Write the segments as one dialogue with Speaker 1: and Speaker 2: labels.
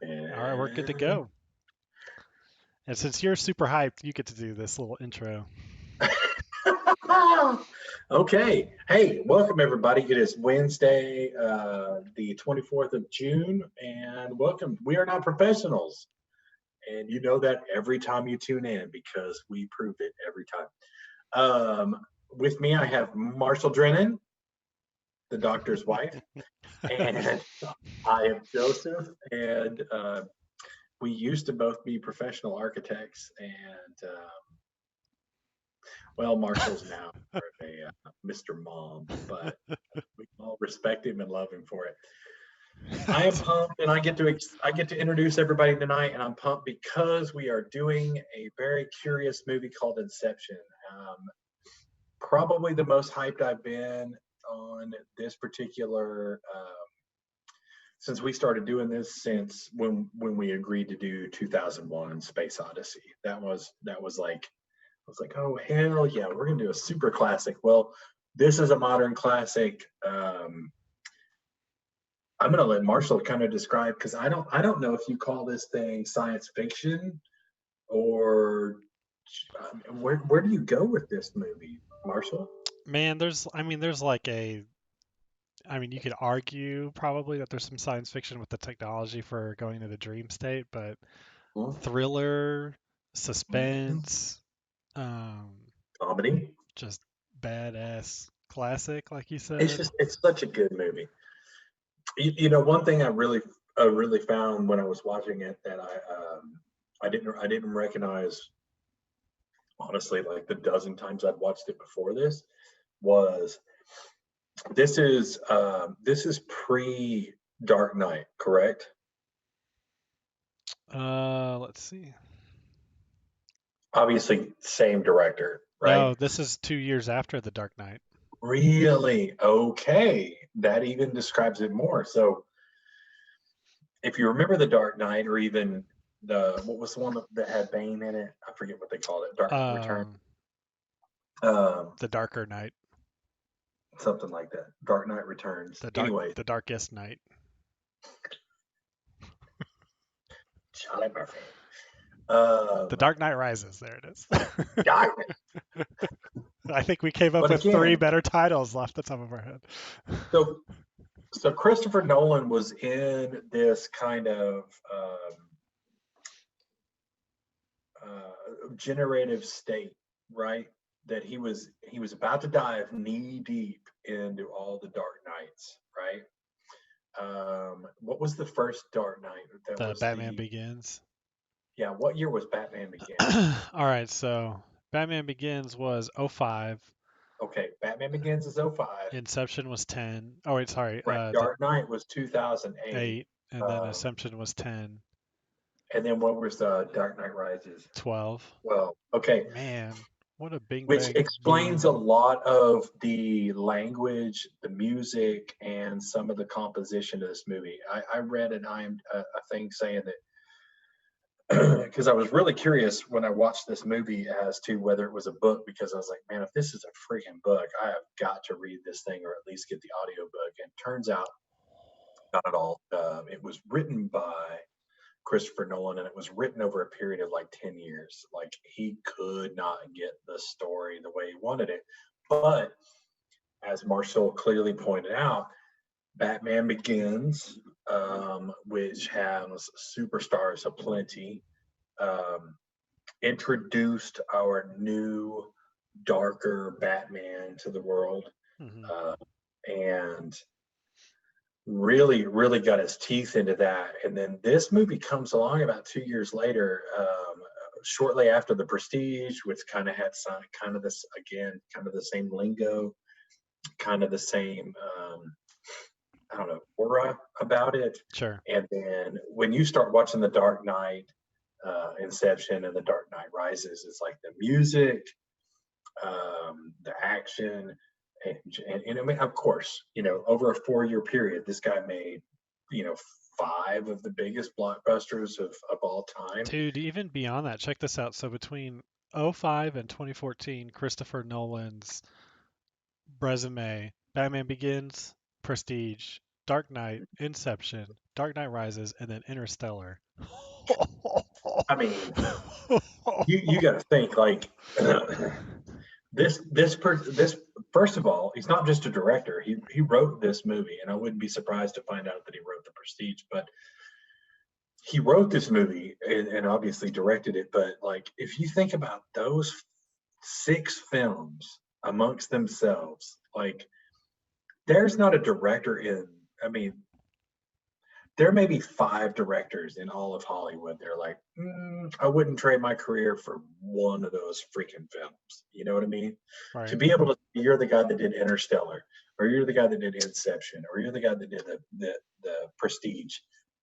Speaker 1: All right, we're good to go. And since you're super hyped, you get to do this little intro.
Speaker 2: Okay. Hey, welcome everybody. It is Wednesday, the 24th of June, and welcome. We are not professionals, and you know that every time you tune in because we prove it every time. With me, I have Marshall Drennan, the doctor's wife, and I am Joseph, and we used to both be professional architects, and well, Marshall's now more of a Mr. Mom, but we all respect him and love him for it. I am pumped, and I get to introduce everybody tonight, and I'm pumped because we are doing a very curious movie called Inception. Um, Probably the most hyped I've been on this particular since we started doing this since when we agreed to do 2001 Space Odyssey. That was like I was like, oh hell yeah, we're gonna do a super classic. Well, this is a modern classic. I'm gonna let Marshall kind of describe because I don't know if you call this thing science fiction or where do you go with this movie, Marshall?
Speaker 1: Man, there's like you could argue probably that there's some science fiction with the technology for going to the dream state, but thriller, suspense, um,
Speaker 2: Comedy.
Speaker 1: just badass classic, like you
Speaker 2: It's
Speaker 1: said.
Speaker 2: just it's such a good movie. One thing I really found when I was watching it that I didn't recognize honestly like the dozen times I'd watched it before this was this is pre Dark Knight, correct?
Speaker 1: Let's see.
Speaker 2: Obviously, same director, right?
Speaker 1: No, this is 2 years after The Dark Knight.
Speaker 2: Really? Okay. That even describes it more. So, if you remember The Dark Knight, or even what was the one that had Bane in it? I forget what they called it. Dark Knight Return.
Speaker 1: Um,
Speaker 2: Um,
Speaker 1: The Darker Knight,
Speaker 2: Something like that. Dark Knight Returns. Anyway,
Speaker 1: the Darkest Night.
Speaker 2: Charlie Murphy.
Speaker 1: The
Speaker 2: Um,
Speaker 1: Dark Knight Rises. There it is.
Speaker 2: Dark.
Speaker 1: I think we came up
Speaker 2: But
Speaker 1: with three
Speaker 2: again,
Speaker 1: better titles off the top of our head.
Speaker 2: so so Christopher Nolan was in this kind of generative state, right? That he was about to dive knee deep into all the Dark Knights, right? What was the first Dark Knight? That
Speaker 1: The
Speaker 2: was
Speaker 1: Batman
Speaker 2: the
Speaker 1: Begins.
Speaker 2: Yeah. What year was Batman Begins?
Speaker 1: All right, so Batman Begins was '05.
Speaker 2: Okay, Batman Begins is '05.
Speaker 1: Inception was 10. Oh wait, sorry.
Speaker 2: Right.
Speaker 1: The
Speaker 2: Dark Knight was 2008.
Speaker 1: 8, and then
Speaker 2: Um,
Speaker 1: Assumption was 10,
Speaker 2: and then what was Dark Knight Rises?
Speaker 1: 12.
Speaker 2: Well, okay,
Speaker 1: Man, what a bing
Speaker 2: which
Speaker 1: bang
Speaker 2: explains a
Speaker 1: boom.
Speaker 2: lot of the language, the music, and some of the composition of this movie. I read a thing saying that because I was really curious when I watched this movie as to whether it was a book because I was like, man, if this is a freaking book, I have got to read this thing or at least get the audiobook. And turns out not at all. It was written by Christopher Nolan, and it was written over a period of like 10 years. Like he could not get the story the way he wanted it. But as Marshall clearly pointed out, Batman Begins, which has superstars aplenty, um, introduced our new, darker Batman to the world.
Speaker 1: Hmm.
Speaker 2: Uh, and really got his teeth into that. And then this movie comes along about 2 years later, shortly after The Prestige, which kind of had some kind of this again, kind of the same lingo, kind of the same, I don't know, aura about it.
Speaker 1: Sure.
Speaker 2: And then when you start watching The Dark Knight, Inception, and The Dark Knight Rises, it's like the music, the action, and I mean, of course, over a 4 year period, this guy made, you know, five of the biggest blockbusters of all time.
Speaker 1: Dude, even beyond that, check this out. So between '05 and 2014, Christopher Nolan's resume, Batman Begins, Prestige, Dark Knight, Inception, Dark Knight Rises, and then Interstellar.
Speaker 2: I mean, you got to think like this. First of all, he's not just a director. He wrote this movie, and I wouldn't be surprised to find out that he wrote The Prestige. But he wrote this movie and obviously directed it. But like, if you think about those six films amongst themselves, like, there's not a director in. I mean, there may be five directors in all of Hollywood. They're like, I wouldn't trade my career for one of those freaking films. You know what I mean? To
Speaker 1: Right.
Speaker 2: be able to, you're the guy that did Interstellar, or you're the guy that did Inception, or you're the guy that did the Prestige.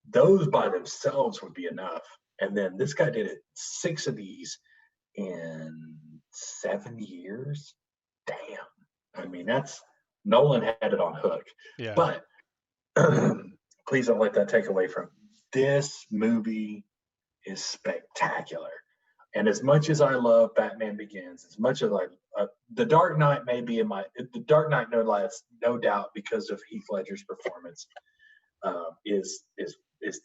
Speaker 2: Those by themselves would be enough. And then this guy did it six of these in 7 years. Damn. I mean, that's Nolan had it on hook.
Speaker 1: Yeah.
Speaker 2: But please don't let that take away from this movie is spectacular. And as much as I love Batman Begins, as much as The Dark Knight may be in my The Dark Knight, no doubt, because of Heath Ledger's performance, is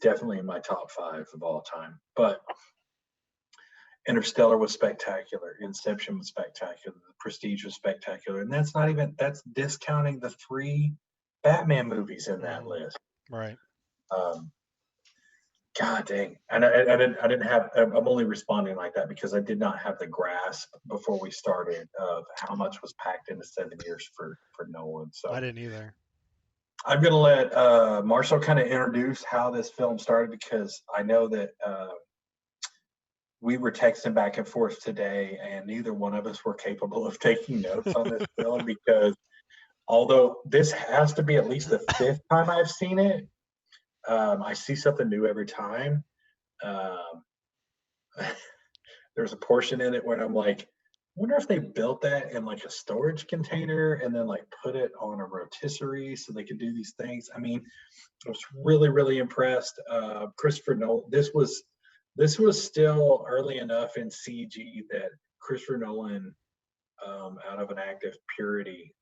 Speaker 2: definitely in my top five of all time. But Interstellar was spectacular. Inception was spectacular. The Prestige was spectacular, and that's discounting the three Batman movies in that
Speaker 1: Hmm.
Speaker 2: list.
Speaker 1: Right.
Speaker 2: Um, God dang. And I didn't have, I'm only responding like that because I did not have the grasp before we started of how much was packed into 7 years for Nolan.
Speaker 1: I
Speaker 2: So
Speaker 1: didn't either.
Speaker 2: I'm going to let Marshall kind of introduce how this film started, because I know that we were texting back and forth today, and neither one of us were capable of taking notes on this film, because although this has to be at least the fifth time I've seen it, I see something new every time. Um, there's a portion in it where I'm like, I wonder if they built that in like a storage container and then like put it on a rotisserie so they could do these things. I mean, I was really, really impressed. Christopher Nolan. This was still early enough in CG that Christopher Nolan, out of an act of purity,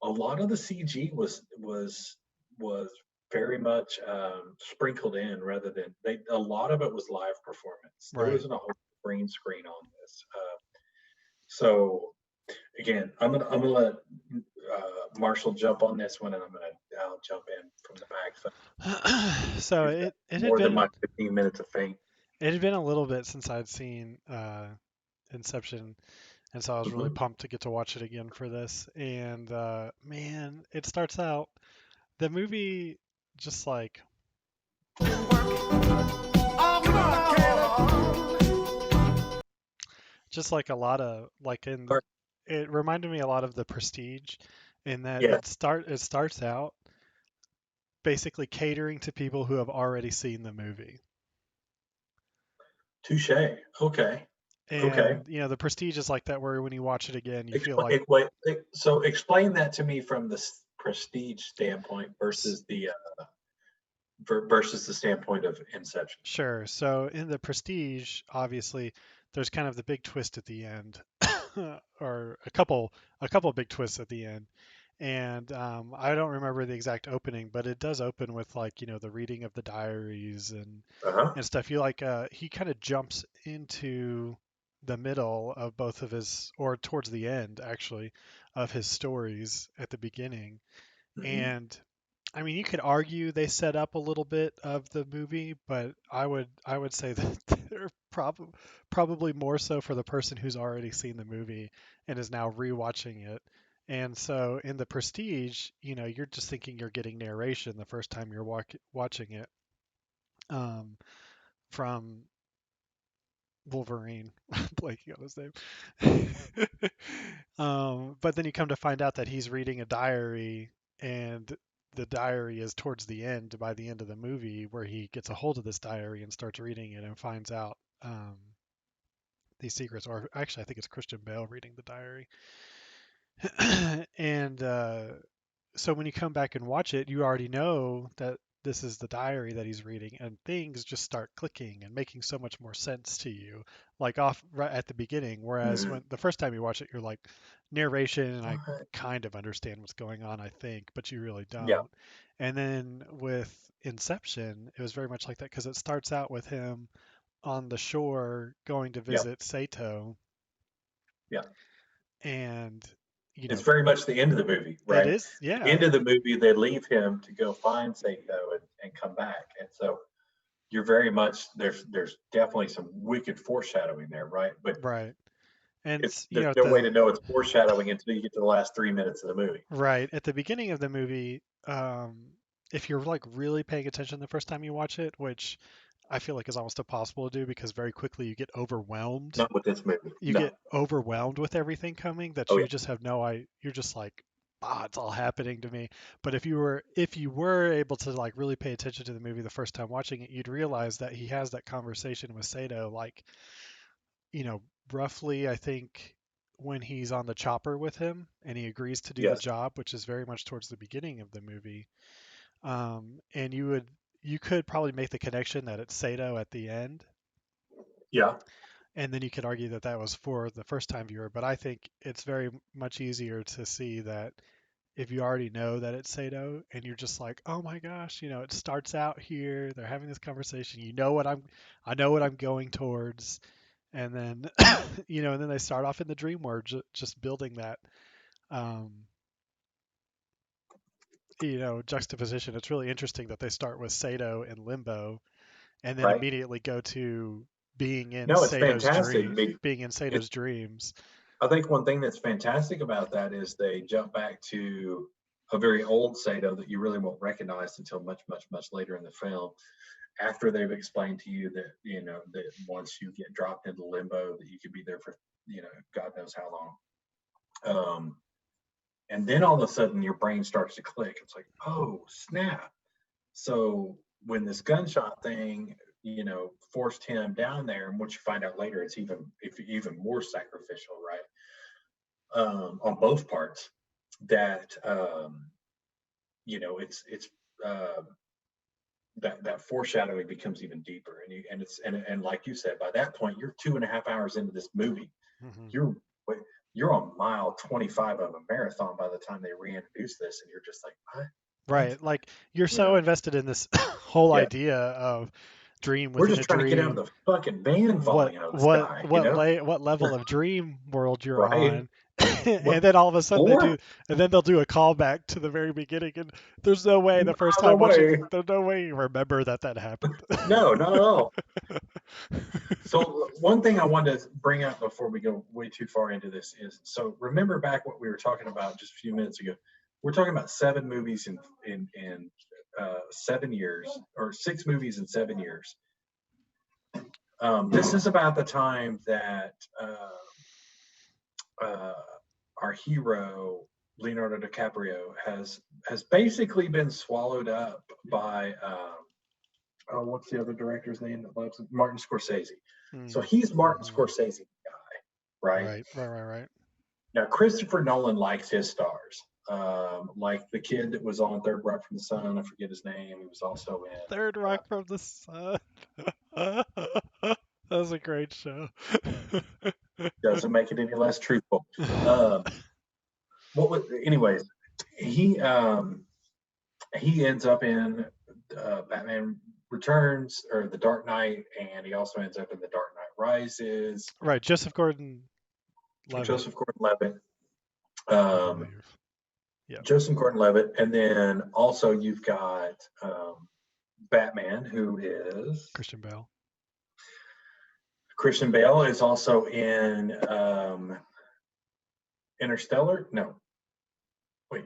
Speaker 2: a lot of the CG was very much sprinkled in, rather than a lot of it was live performance. There
Speaker 1: Right.
Speaker 2: wasn't a whole green screen on this. So again, I'm gonna let Marshall jump on this one, and I'll jump in from the back. So
Speaker 1: So
Speaker 2: use that
Speaker 1: it had
Speaker 2: more than my
Speaker 1: been
Speaker 2: 15 minutes of fame.
Speaker 1: a little bit since I'd seen Inception, and so I was really
Speaker 2: Mhm.
Speaker 1: pumped to get to watch it again for this. And man, it starts out the movie just like
Speaker 3: Oh, come on, Caleb.
Speaker 1: just like a lot of like in
Speaker 2: Or-
Speaker 1: it reminded me a lot of The Prestige in that
Speaker 2: Yeah,
Speaker 1: it starts out basically catering to people who have already seen the movie.
Speaker 2: touche. Okay, okay.
Speaker 1: And The Prestige is like that where when you watch it again, you feel like
Speaker 2: So explain that to me from the prestige standpoint
Speaker 1: s-
Speaker 2: versus the standpoint of Inception.
Speaker 1: sure. So in The Prestige, obviously, there's kind of the big twist at the end, or a couple big twists at the end. And I don't remember the exact opening, but it does open with like the reading of the diaries
Speaker 2: Uh huh.
Speaker 1: and stuff. You like he kind of jumps into the middle of both of his, or towards the end actually, of his stories at the beginning.
Speaker 2: Hmm.
Speaker 1: And I mean, you could argue they set up a little bit of the movie, but I would say that they're probably more so for the person who's already seen the movie and is now rewatching it. And so in The Prestige, you're just thinking you're getting narration the first time you're watching it, um, from Wolverine, blanking on his name. But then you come to find out that he's reading a diary, and the diary is towards the end, by the end of the movie, where he gets a hold of this diary and starts reading it and finds out these secrets. Or actually, I think it's Christian Bale reading the diary. And so when you come back and watch it, you already know that this is the diary that he's reading, and things just start clicking and making so much more sense to you, like off right at the beginning. Whereas
Speaker 2: Mhm.
Speaker 1: when the first time you watch it, you're like, narration, and I
Speaker 2: What?
Speaker 1: kind of understand what's going on, I think, but you really
Speaker 2: Yeah.
Speaker 1: don't. And then with Inception, it was very much like that because it starts out with him on the shore going to
Speaker 2: Yeah.
Speaker 1: visit Sato,
Speaker 2: Yeah.
Speaker 1: and you
Speaker 2: It's
Speaker 1: know,
Speaker 2: very much the end of the movie,
Speaker 1: it
Speaker 2: right?
Speaker 1: is,
Speaker 2: The end
Speaker 1: yeah,
Speaker 2: of the movie, they leave him to go find Saito and come back. And so you're very much there's definitely some wicked foreshadowing there, right? But
Speaker 1: right. And
Speaker 2: it's
Speaker 1: you
Speaker 2: there's
Speaker 1: know,
Speaker 2: no way to know it's foreshadowing until you get to the last 3 minutes of the movie.
Speaker 1: right at the beginning of the movie, if you're like really paying attention the first time you watch it, which I feel like is almost impossible to do because very quickly you get overwhelmed.
Speaker 2: Not with this movie.
Speaker 1: You
Speaker 2: No.
Speaker 1: get overwhelmed with everything coming that
Speaker 2: Oh
Speaker 1: you
Speaker 2: yeah.
Speaker 1: just have no I you're just like, ah, it's all happening to me. But if you were able to like really pay attention to the movie the first time watching it, you'd realize that he has that conversation with Sato, like, you know, roughly, I think, when he's on the chopper with him and he agrees to do the
Speaker 2: Yes.
Speaker 1: job, which is very much towards the beginning of the movie. And you could probably make the connection that it's Sato at the end,
Speaker 2: Yeah.
Speaker 1: and then you could argue that that was for the first time viewer. But I think it's very much easier to see that if you already know that it's Sato and you're just like, oh my gosh, it starts out here, they're having this conversation, I know what I'm going towards, and then and then they start off in the dream world, just building that, um, juxtaposition. It's really interesting that they start with Sato in limbo and then
Speaker 2: Right.
Speaker 1: immediately go to
Speaker 2: No, it's fantastic.
Speaker 1: being in
Speaker 2: It's
Speaker 1: Sato's dreams.
Speaker 2: I think one thing that's fantastic about that is they jump back to a very old Sato that you really won't recognize until much, much, much later in the film, after they've explained to you that that once you get dropped into limbo, that you could be there for God knows how long. And then all of a sudden, your brain starts to click. It's like, oh snap! So when this gunshot thing, forced him down there, and what you find out later, it's even more sacrificial, right? On both parts. That it's uh, that foreshadowing becomes even deeper, and like you said, by that point, you're 2.5 hours into this movie.
Speaker 1: Hmm.
Speaker 2: You're you're on mile 25 of a marathon by the time they reintroduce this, and you're just like, what?
Speaker 1: Right, like you're
Speaker 2: You
Speaker 1: so
Speaker 2: know?
Speaker 1: invested in this whole
Speaker 2: Yeah,
Speaker 1: idea of dream
Speaker 2: we're
Speaker 1: within
Speaker 2: just
Speaker 1: a
Speaker 2: trying to get out of
Speaker 1: dream,
Speaker 2: the fucking van
Speaker 1: what
Speaker 2: falling out of the
Speaker 1: what
Speaker 2: sky,
Speaker 1: what lay what level of dream world you're
Speaker 2: right?
Speaker 1: on.
Speaker 2: What
Speaker 1: And then all of a sudden
Speaker 2: for?
Speaker 1: and then they'll do a callback to the very beginning, and there's no way the first
Speaker 2: No
Speaker 1: time watching
Speaker 2: way.
Speaker 1: there's no way you remember that happened.
Speaker 2: No, not at all. So one thing I wanted to bring up before we go way too far into this is, so remember back what we were talking about just a few minutes ago. We're talking about 7 movies in 7 years, or 6 movies in 7 years. This is about the time that uh, our hero Leonardo DiCaprio has basically been swallowed up by oh, what's the other director's name that loves him? Martin Scorsese. So he's Martin
Speaker 1: Mm-hmm.
Speaker 2: Scorsese guy, right?
Speaker 1: Right.
Speaker 2: Now Christopher Nolan likes his stars, like the kid that was on Third Rock from the Sun. I forget his name. He was also in.
Speaker 1: Third Rock from the Sun. That was a great show.
Speaker 2: Doesn't make it any less truthful. Um, what was, anyways, he ends up in Batman Returns or The Dark Knight, and he also ends up in The Dark Knight Rises.
Speaker 1: Right, Joseph Gordon-Levitt,
Speaker 2: Joseph Gordon-Levitt.
Speaker 1: I
Speaker 2: Um,
Speaker 1: believe. Yeah,
Speaker 2: Joseph Gordon-Levitt, and then also you've got Batman, who is
Speaker 1: Christian Bale.
Speaker 2: Christian Bale, is also in Interstellar. No, wait,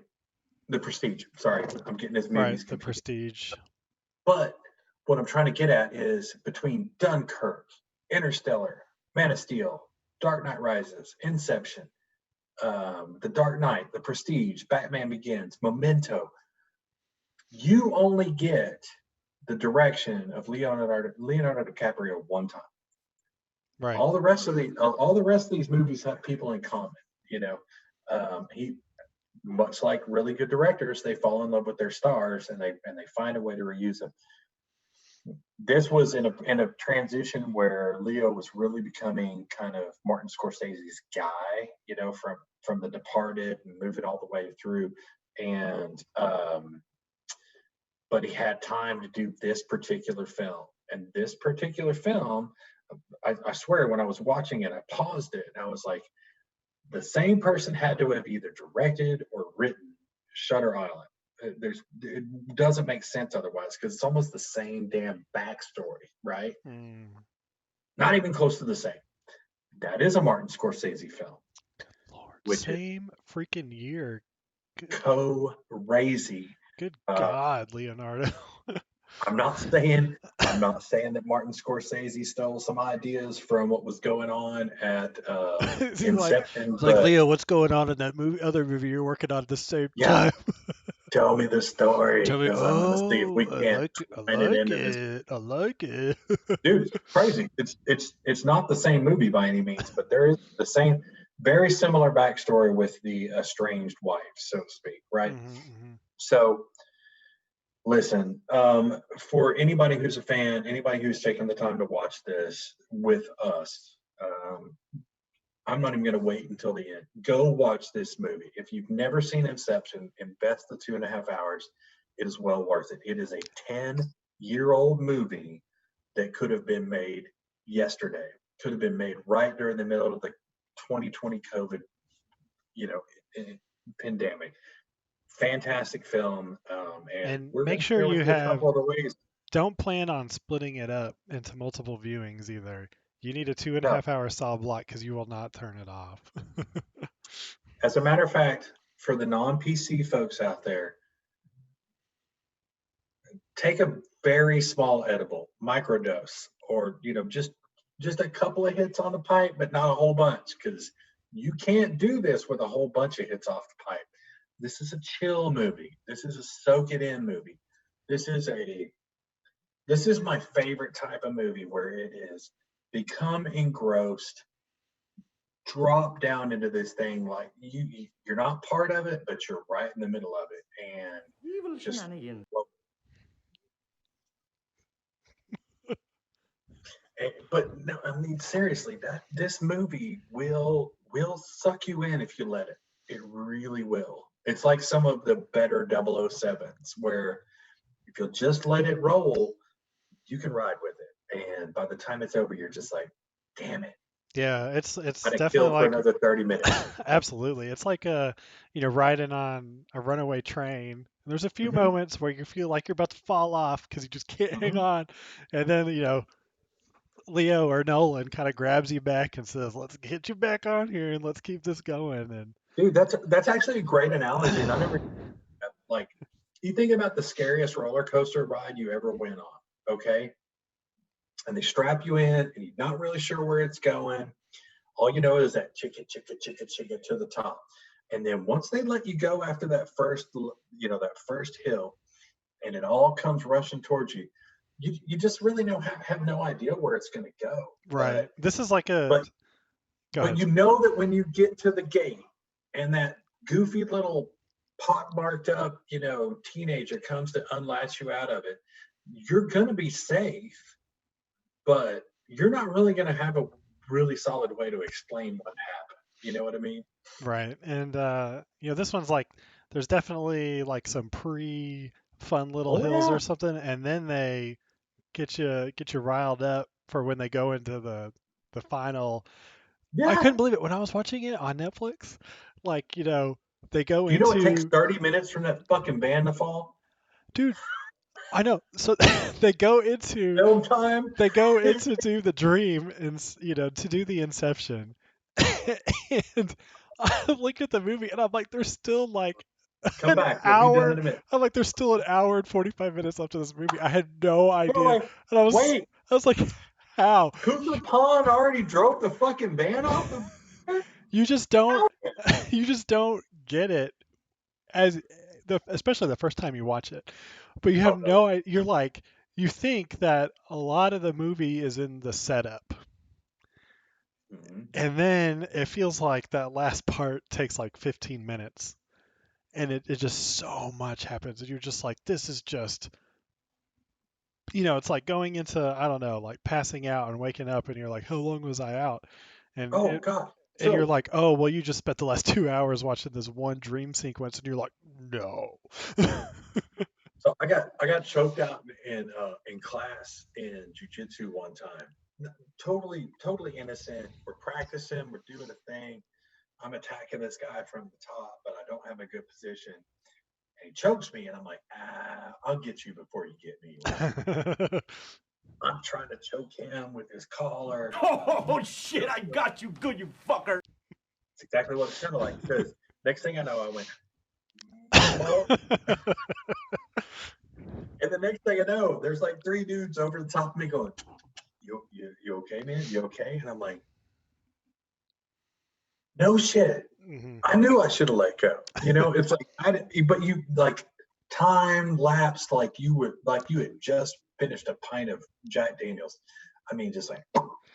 Speaker 2: The Prestige. Sorry, I'm getting his
Speaker 1: Right,
Speaker 2: movies
Speaker 1: The
Speaker 2: confused.
Speaker 1: Prestige.
Speaker 2: But what I'm trying to get at is between Dunkirk, Interstellar, Man of Steel, Dark Knight Rises, Inception, The Dark Knight, The Prestige, Batman Begins, Memento, you only get the direction of Leonardo DiCaprio one time.
Speaker 1: Right.
Speaker 2: All the rest of these movies have people in common. He much like really good directors, they fall in love with their stars and they find a way to reuse them. This was in a transition where Leo was really becoming kind of Martin Scorsese's guy, you know, from The Departed and moving all the way through. And but he had time to do this particular film. And this particular film, I swear, when I was watching it, I paused it and I was like, the same person had to have either directed or written Shutter Island. It doesn't make sense otherwise because it's almost the same damn backstory, right?
Speaker 1: Mm.
Speaker 2: Not even close to the same. That is a Martin Scorsese film,
Speaker 1: Lord,
Speaker 2: which is
Speaker 1: same freaking year. Good,
Speaker 2: crazy.
Speaker 1: good
Speaker 2: Uh,
Speaker 1: God, Leonardo.
Speaker 2: I'm not saying that Martin Scorsese stole some ideas from what was going on at
Speaker 1: He's like,
Speaker 2: Inception,
Speaker 1: he's like,
Speaker 2: but
Speaker 1: Leo, what's going on in that movie, other movie you're working on at the same
Speaker 2: yeah,
Speaker 1: time?
Speaker 2: tell me the story
Speaker 1: Tell me,
Speaker 2: because I'm gonna see if
Speaker 1: oh,
Speaker 2: we can't
Speaker 1: I
Speaker 2: find it
Speaker 1: like
Speaker 2: into this.
Speaker 1: it, I like it.
Speaker 2: Dude, it's crazy. It's not the same movie by any means, but there is the same, very similar backstory with the estranged wife, so to speak, right?
Speaker 1: Mm-hmm.
Speaker 2: So listen, for anybody who's a fan, anybody who's taken the time to watch this with us, I'm not even going to wait until the end. Go watch this movie. If you've never seen Inception, invest the 2.5 hours. It is well worth it. It is a 10-year-old movie that could have been made yesterday, could have been made right during the middle of the 2020 COVID, you know, pandemic. Fantastic film, and
Speaker 1: And
Speaker 2: we're
Speaker 1: make
Speaker 2: going to
Speaker 1: sure
Speaker 2: share with
Speaker 1: you
Speaker 2: you a
Speaker 1: have,
Speaker 2: couple of the ways.
Speaker 1: don't plan on splitting it up into multiple viewings either. You need a two and a
Speaker 2: No,
Speaker 1: half hour solid block because you will not turn it off.
Speaker 2: as a matter of fact, for the non-PC folks out there, take a very small edible, microdose, or just a couple of hits on the pipe, but not a whole bunch, because you can't do this with a whole bunch of hits off the pipe. This is a chill movie. This is a soak it in movie. This is a this is my favorite type of movie where it is become engrossed, drop down into this thing like you're not part of it, but you're right in the middle of it, and
Speaker 3: Evil
Speaker 2: just
Speaker 3: shenanigans.
Speaker 2: but no, I mean seriously, that this movie will suck you in if you let it. It really will. It's like some of the better 007s where if you'll just let it roll, you can ride with it. And by the time it's over, you're just like, damn it,
Speaker 1: Yeah, it's
Speaker 2: I'd have
Speaker 1: definitely
Speaker 2: killed for
Speaker 1: like
Speaker 2: another 30 minutes.
Speaker 1: absolutely. It's like riding on a runaway train. There's a few
Speaker 2: Hmm.
Speaker 1: moments where you feel like you're about to fall off because you just can't hang
Speaker 2: Hmm.
Speaker 1: on, and then Leo or Nolan kind of grabs you back and says, "Let's get you back on here and let's keep this going."
Speaker 2: Dude, that's actually a great analogy. And I never
Speaker 1: And
Speaker 2: like you think about the scariest roller coaster ride you ever went on, okay? And they strap you in and you're not really sure where it's going. All you know is that chicka, chicka, chicka, chicka to the top. And then once they let you go after that that first hill, and it all comes rushing towards you, you just really have no idea where it's going to go.
Speaker 1: right, this is like a
Speaker 2: But
Speaker 1: go
Speaker 2: but
Speaker 1: ahead.
Speaker 2: you know that when you get to the gate and that goofy little pockmarked up, teenager comes to unlatch you out of it, you're going to be safe, but you're not really going to have a really solid way to explain what happened. You know what I mean?
Speaker 1: Right. And this one's like there's definitely like some pre fun little
Speaker 2: Oh
Speaker 1: hills
Speaker 2: yeah,
Speaker 1: or something, and then they get you riled up for when they go into the final. I
Speaker 2: yeah.
Speaker 1: couldn't believe it when I was watching it on Netflix. Like, they go
Speaker 2: Do you know it takes
Speaker 1: into
Speaker 2: 30 minutes from that fucking band to fall?
Speaker 1: dude, I know. So they go into
Speaker 2: Film time.
Speaker 1: they go into do the dream and to do the inception. And I look at the movie and I'm like, there's still like
Speaker 2: Come
Speaker 1: an
Speaker 2: back. We'll be done
Speaker 1: hour.
Speaker 2: in a minute.
Speaker 1: I'm like, there's still an hour and 45 minutes left of this movie. I had no
Speaker 2: You're
Speaker 1: idea,
Speaker 2: like,
Speaker 1: and
Speaker 2: wait,
Speaker 1: I was like, how?
Speaker 2: Cooper Pond already drove the fucking van off the.
Speaker 1: You just don't, you just don't get it as especially the first time you watch it. But you have
Speaker 2: Oh no.
Speaker 1: no, you're like, you think that a lot of the movie is in the setup.
Speaker 2: Mhm.
Speaker 1: And then it feels like that last part takes like 15 minutes. and it just so much happens, and you're just like, this is just, it's like going into, I don't know, like passing out and waking up, and you're like, how long was I out? And
Speaker 2: Oh
Speaker 1: it,
Speaker 2: God.
Speaker 1: and you're
Speaker 2: So
Speaker 1: like, oh, well, you just spent the last 2 hours watching this one dream sequence, and you're like, no.
Speaker 2: I got choked out in class in jujitsu one time. Totally innocent. We're practicing. We're doing a thing. I'm attacking this guy from the top, but I don't have a good position. And he chokes me, and I'm like, I'll get you before you get me. Like, I'm trying to choke him with his collar.
Speaker 3: Oh shit! I got you, good, you fucker.
Speaker 2: It's exactly what it sounded like. Because next thing I know, I went, and the next thing I know, there's like 3 dudes over the top of me going, you okay, man? You okay? And I'm like, no shit.
Speaker 1: Mhm.
Speaker 2: I knew I should have let go. It's like but you like time lapsed like you had just finished a pint of Jack Daniels. I mean, just like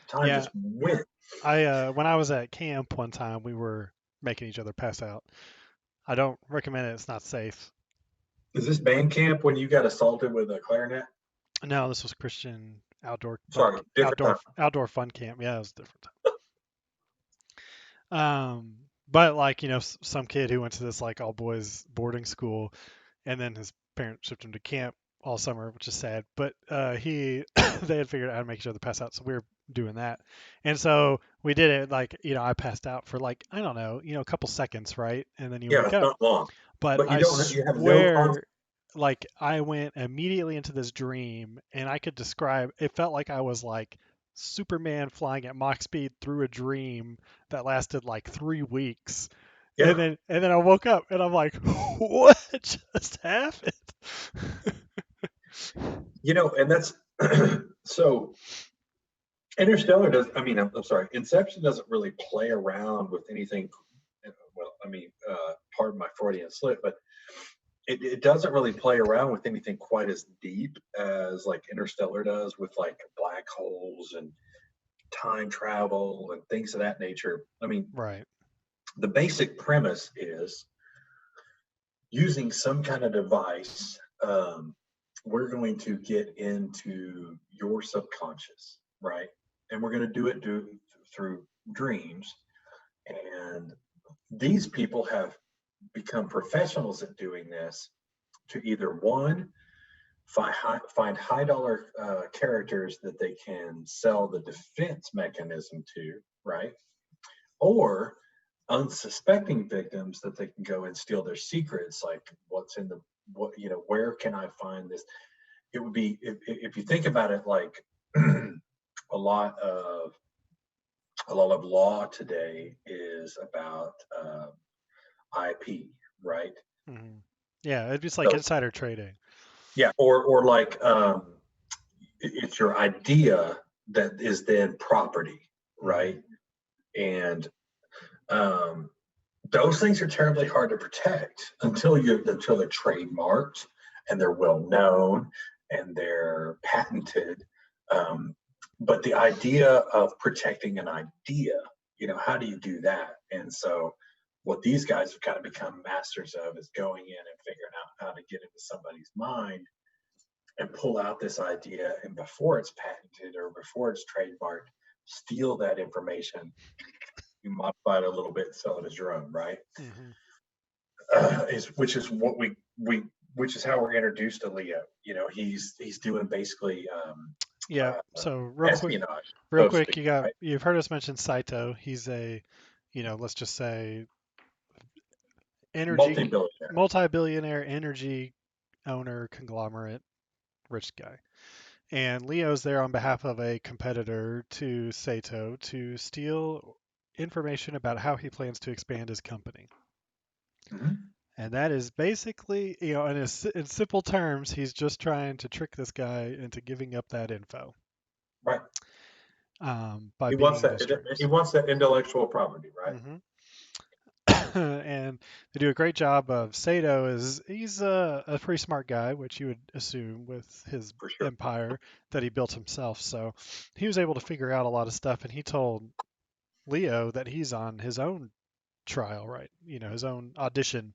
Speaker 2: time
Speaker 1: Yeah,
Speaker 2: just went.
Speaker 1: when I was at camp one time, we were making each other pass out. I don't recommend it. It's not safe.
Speaker 2: Is this band camp when you got assaulted with a clarinet?
Speaker 1: No, this was Christian
Speaker 2: Sorry, different time.
Speaker 1: outdoor fun camp. Yeah, it was different. But like, some kid who went to this like all boys boarding school, and then his parents shipped him to camp all summer, which is sad. But he they had figured out how to make each other pass out, so we were doing that. And so we did it like, I passed out for like, I don't know, a couple seconds, right? And then you
Speaker 2: Yeah,
Speaker 1: wake
Speaker 2: it's
Speaker 1: up.
Speaker 2: not long,
Speaker 1: But
Speaker 2: but
Speaker 1: I
Speaker 2: you have no concept.
Speaker 1: swear, like I went immediately into this dream, and I could describe, it felt like I was like Superman flying at Mach speed through a dream that lasted like 3 weeks. And
Speaker 2: Yeah,
Speaker 1: then I woke up and I'm like, what just happened?
Speaker 2: and that's so Interstellar does. I mean, I'm sorry, Inception doesn't really play around with anything. Well, I mean, pardon my Freudian slip, but it doesn't really play around with anything quite as deep as like Interstellar does with like black holes and time travel and things of that nature. I mean,
Speaker 1: Right.
Speaker 2: the basic premise is using some kind of device. We're going to get into your subconscious, right? And we're going to do it through dreams. And these people have become professionals at doing this to either one, find high dollar characters that they can sell the defense mechanism to, right? Or unsuspecting victims that they can go and steal their secrets, like what's in the what where can I find this? It would be if you think about it, like a lot of law today is about IP, right?
Speaker 1: Hmm. Yeah, it's like
Speaker 2: So
Speaker 1: insider trading.
Speaker 2: yeah, or like it's your idea that is then property,
Speaker 1: Hmm.
Speaker 2: right? And um, those things are terribly hard to protect until they're trademarked and they're well known and they're patented. Um, but the idea of protecting an idea, how do you do that? And so what these guys have kind of become masters of is going in and figuring out how to get into somebody's mind and pull out this idea, and before it's patented or before it's trademarked, steal that information, you modify it a little bit, sell it as your own, right?
Speaker 1: Hmm.
Speaker 2: Which is what which is how we're introduced to Leo. He's doing basically
Speaker 1: Yeah. So
Speaker 2: espionage,
Speaker 1: real
Speaker 2: so to
Speaker 1: quick,
Speaker 2: speak, right?
Speaker 1: you've heard us mention Saito. He's a, let's just say energy
Speaker 2: Multi-billionaire.
Speaker 1: multi-billionaire energy owner conglomerate rich guy. And Leo's there on behalf of a competitor to Sato to steal information about how he plans to expand his company.
Speaker 2: Mm-hmm.
Speaker 1: And that is basically, in simple terms, he's just trying to trick this guy into giving up that info,
Speaker 2: Right.
Speaker 1: by
Speaker 2: He wants
Speaker 1: being in
Speaker 2: that.
Speaker 1: his
Speaker 2: He
Speaker 1: dreams.
Speaker 2: wants that intellectual property, right?
Speaker 1: Hmm. And they do a great job of Sato. He's a pretty smart guy, which you would assume with his
Speaker 2: For sure.
Speaker 1: empire that he built himself. So he was able to figure out a lot of stuff, and he told Leo that he's on his own trial, right? His own audition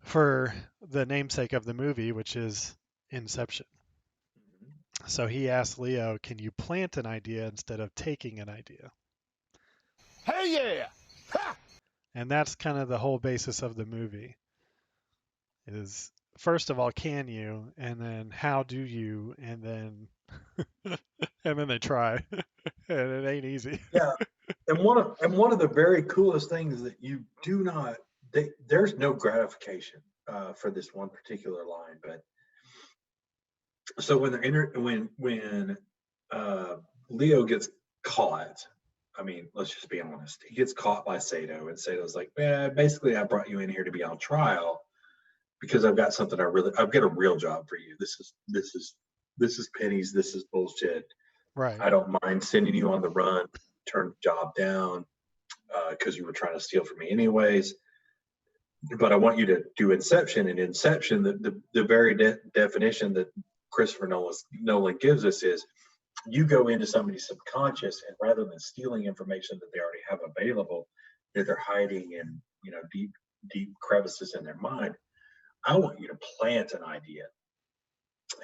Speaker 1: for the namesake of the movie, which is Inception. So he asked Leo, "Can you plant an idea instead of taking an idea?"
Speaker 3: Hell yeah! Ha!
Speaker 1: And that's kind of the whole basis of the movie. Is first of all, can you, and then how do you, and then and then they try, and it ain't easy.
Speaker 2: Yeah, and one of the very coolest things that you do not there's no gratification for this one particular line, but so when when uh, Leo gets caught, I mean, let's just be honest, he gets caught by Sato, and Sato's like, "Man, basically, I brought you in here to be on trial because I've got a real job for you. This is pennies. This is bullshit.
Speaker 1: Right.
Speaker 2: I don't mind sending you on the run, turn the job down because you were trying to steal from me anyways. But I want you to do Inception. And Inception, the very definition that Christopher Nolan gives us is you go into somebody's subconscious, and rather than stealing information that they already have available, that they're hiding in deep crevices in their mind, I want you to plant an idea.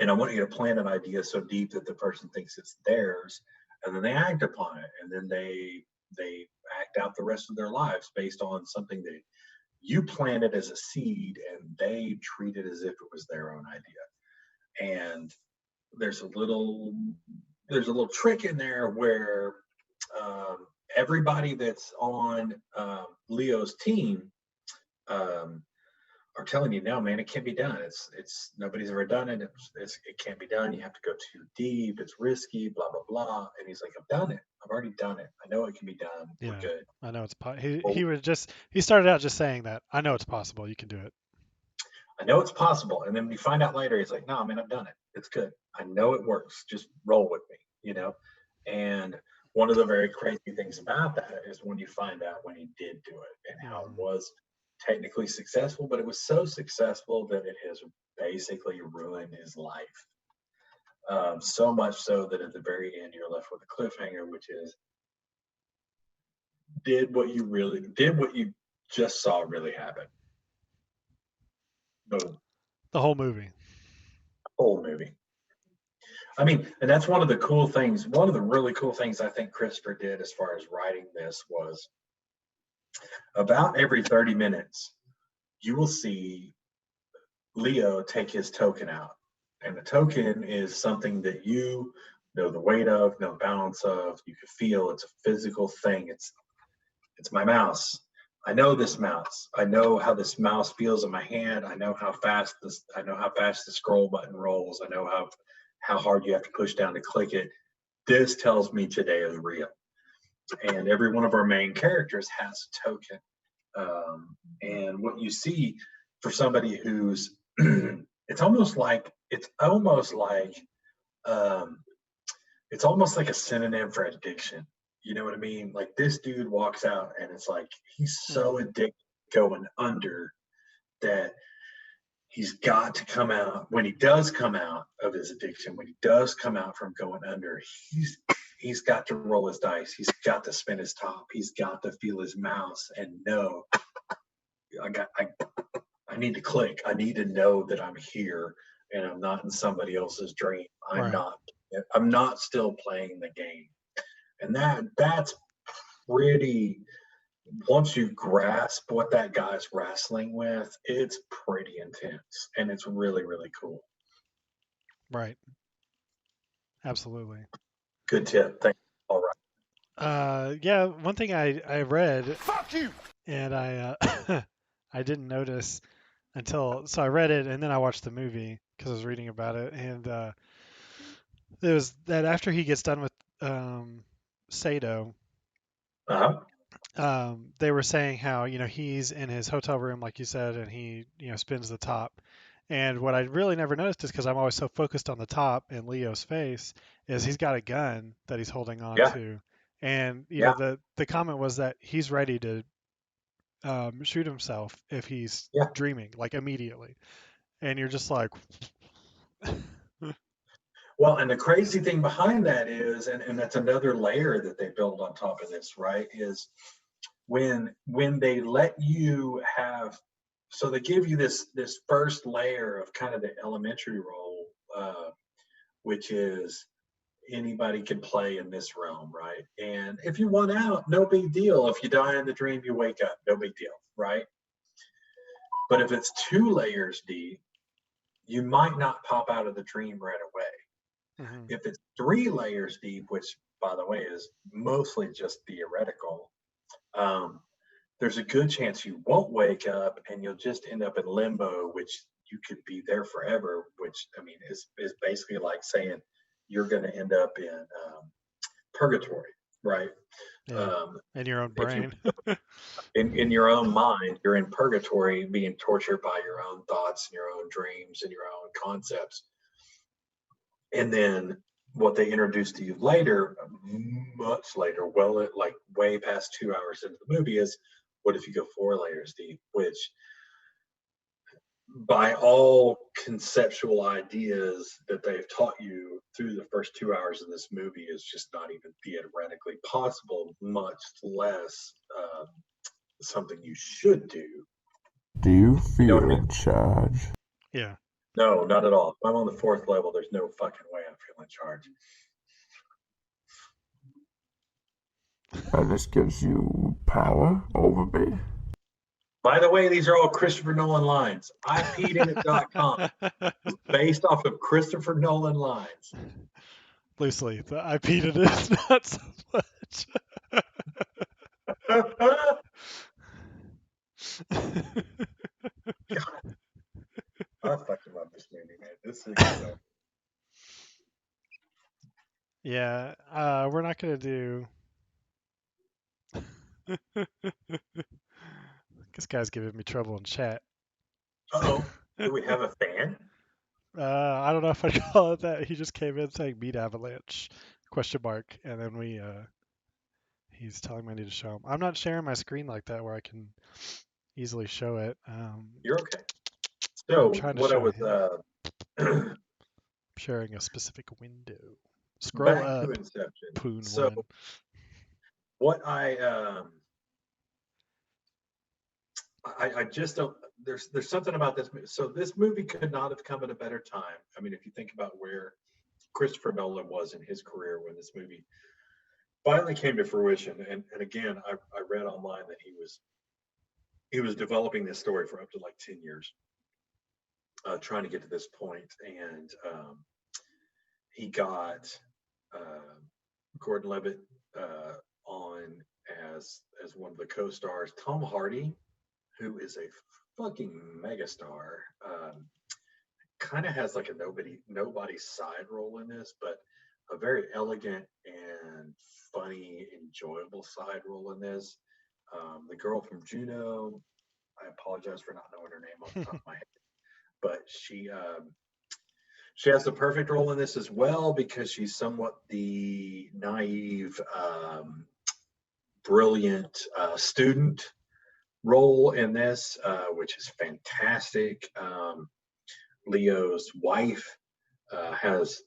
Speaker 2: And I want you to plant an idea so deep that the person thinks it's theirs, and then they act upon it, and then they act out the rest of their lives based on something that you planted as a seed, and they treat it as if it was their own idea. And there's a little trick in there where um, everybody that's on Leo's team um, are telling you, no, man, it can't be done. It's nobody's ever done it. It can't be done. You have to go too deep. It's risky. Blah blah blah. And he's like, I've done it. I've already done it. I know it can be done. We're
Speaker 1: Yeah,
Speaker 2: good.
Speaker 1: I know it's he
Speaker 2: Well,
Speaker 1: he was just he started out just saying that I know it's possible. You can do it.
Speaker 2: I know it's possible. And then we find out later, he's like, no, man, I've done it. It's good. I know it works. Just roll with me, you know? And one of the very crazy things about that is when you find out when he did do it and how it
Speaker 1: Hmm.
Speaker 2: was technically successful, but it was so successful that it has basically ruined his life. So much so that at the very end, you're left with a cliffhanger, which is did what you just saw really happen? The
Speaker 1: The whole movie.
Speaker 2: whole movie. I mean, and that's one of the cool things. One of the really cool things I think Christopher did as far as writing this was about every 30 minutes, you will see Leo take his token out. And the token is something that you know the weight of, know the balance of, you can feel. It's a physical thing. It's my mouse. I know this mouse. I know how this mouse feels in my hand. I know how fast the scroll button rolls. I know how hard you have to push down to click it. This tells me today is real. And every one of our main characters has a token. And what you see for somebody who's um, it's almost like a synonym for addiction. You know what I mean? Like this dude walks out and it's like he's so
Speaker 1: Hmm.
Speaker 2: addicted going under that he's got to come out. When he does come out of his addiction, when he does come out from going under, he's got to roll his dice. He's got to spin his top. He's got to feel his mouse and know I need to click. I need to know that I'm here and I'm not in somebody else's dream.
Speaker 1: Right.
Speaker 2: I'm not still playing the game. And that's pretty once you grasp what that guy's wrestling with, it's pretty intense and it's really, really cool.
Speaker 1: Right. Absolutely.
Speaker 2: Good tip. Thank you. All right.
Speaker 1: Yeah. One thing I read
Speaker 3: Fuck you!
Speaker 1: and I didn't notice until I read it and then I watched the movie because I was reading about it and it was that after he gets done with Sato,
Speaker 2: Uh-huh.
Speaker 1: they were saying how he's in his hotel room like you said and he spins the top. And what I really never noticed is because I'm always so focused on the top and Leo's face is he's got a gun that he's holding on
Speaker 2: Yeah.
Speaker 1: to. And
Speaker 2: Yeah.
Speaker 1: the comment was that he's ready to shoot himself if he's
Speaker 2: Yeah.
Speaker 1: dreaming, like immediately. And you're just like,
Speaker 2: Well, and the crazy thing behind that is, and that's another layer that they build on top of this, right? Is when they let you have so they give you this first layer of kind of the elementary role, which is anybody can play in this realm, right? And if you want out, no big deal. If you die in the dream, you wake up, no big deal, right? But if it's 2 layers deep, you might not pop out of the dream right away.
Speaker 1: Hmm.
Speaker 2: If it's 3 layers deep, which by the way is mostly just theoretical, um, there's a good chance you won't wake up and you'll just end up in limbo, which you could be there forever, which I mean is basically like saying you're going to end up in purgatory, right?
Speaker 1: Yeah,
Speaker 2: Um,
Speaker 1: in your own
Speaker 2: if you
Speaker 1: brain.
Speaker 2: in your own mind, you're in purgatory, being tortured by your own thoughts and your own dreams and your own concepts. And then what they introduce to you later, much later, well, like way past 2 hours into the movie, is what if you go 4 layers deep, which by all conceptual ideas that they've taught you through the first 2 hours of this movie is just not even theoretically possible, much less something you should do.
Speaker 4: Do you
Speaker 2: You know what I
Speaker 4: feel
Speaker 2: mean?
Speaker 4: in charge?
Speaker 1: Yeah.
Speaker 2: No, not at all. If I'm on the 4th level, there's no fucking way I feel in charge.
Speaker 4: And this gives you power over me?
Speaker 2: By the way, these are all Christopher Nolan lines. IP'd.com was based off of Christopher Nolan lines.
Speaker 1: Loosely, the I peed it is not so much.
Speaker 2: God, I fucking love this movie, man. This thing is so.
Speaker 1: Yeah, we're not gonna do. This guy's giving me trouble in chat.
Speaker 2: Uh-oh. Do we have a fan?
Speaker 1: I don't know if I'd call it that. He just came in saying meat avalanche question mark, and then he's telling me I need to show him. I'm not sharing my screen like that where I can easily show it.
Speaker 2: You're okay.
Speaker 1: I'm
Speaker 2: So
Speaker 1: trying to
Speaker 2: what I
Speaker 1: show
Speaker 2: was
Speaker 1: him. Sharing a specific window. Scroll
Speaker 2: back to
Speaker 1: up,
Speaker 2: Inception.
Speaker 1: Poon
Speaker 2: So
Speaker 1: one.
Speaker 2: what I just don't. There's something about this movie. So this movie could not have come at a better time. I mean, if you think about where Christopher Nolan was in his career when this movie finally came to fruition, and again, I read online that he was developing this story for up to like 10 years, trying to get to this point, and he got Gordon Levitt on as one of the co-stars. Tom Hardy, who is a fucking megastar, kind of has like a nobody side role in this, but a very elegant and funny, enjoyable side role in this. The girl from Juno, I apologize for not knowing her name off the top of my head, but she has the perfect role in this as well because she's somewhat the naive, brilliant student role in this, which is fantastic. Leo's wife has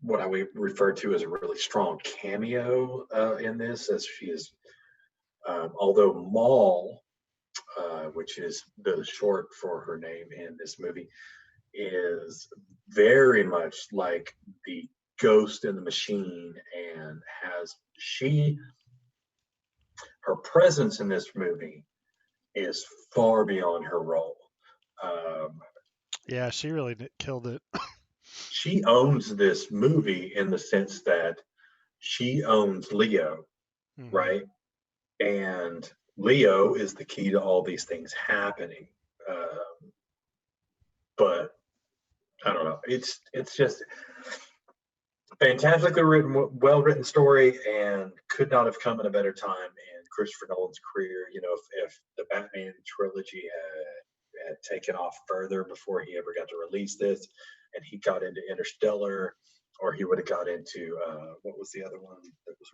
Speaker 2: what I would refer to as a really strong cameo in this, as she is, although Maul, which is the short for her name in this movie, is very much like the ghost in the machine, and her presence in this movie is far beyond her role. Um,
Speaker 1: Yeah, she really killed it.
Speaker 2: she owns this movie in the sense that she owns Leo,
Speaker 1: Hmm.
Speaker 2: right? And Leo is the key to all these things happening. But I don't know. It's just fantastically written, well written story, and could not have come at a better time in Christopher Nolan's career. You know, if the Batman trilogy had taken off further before he ever got to release this, and he got into Interstellar, or he would have got into what was the other one that was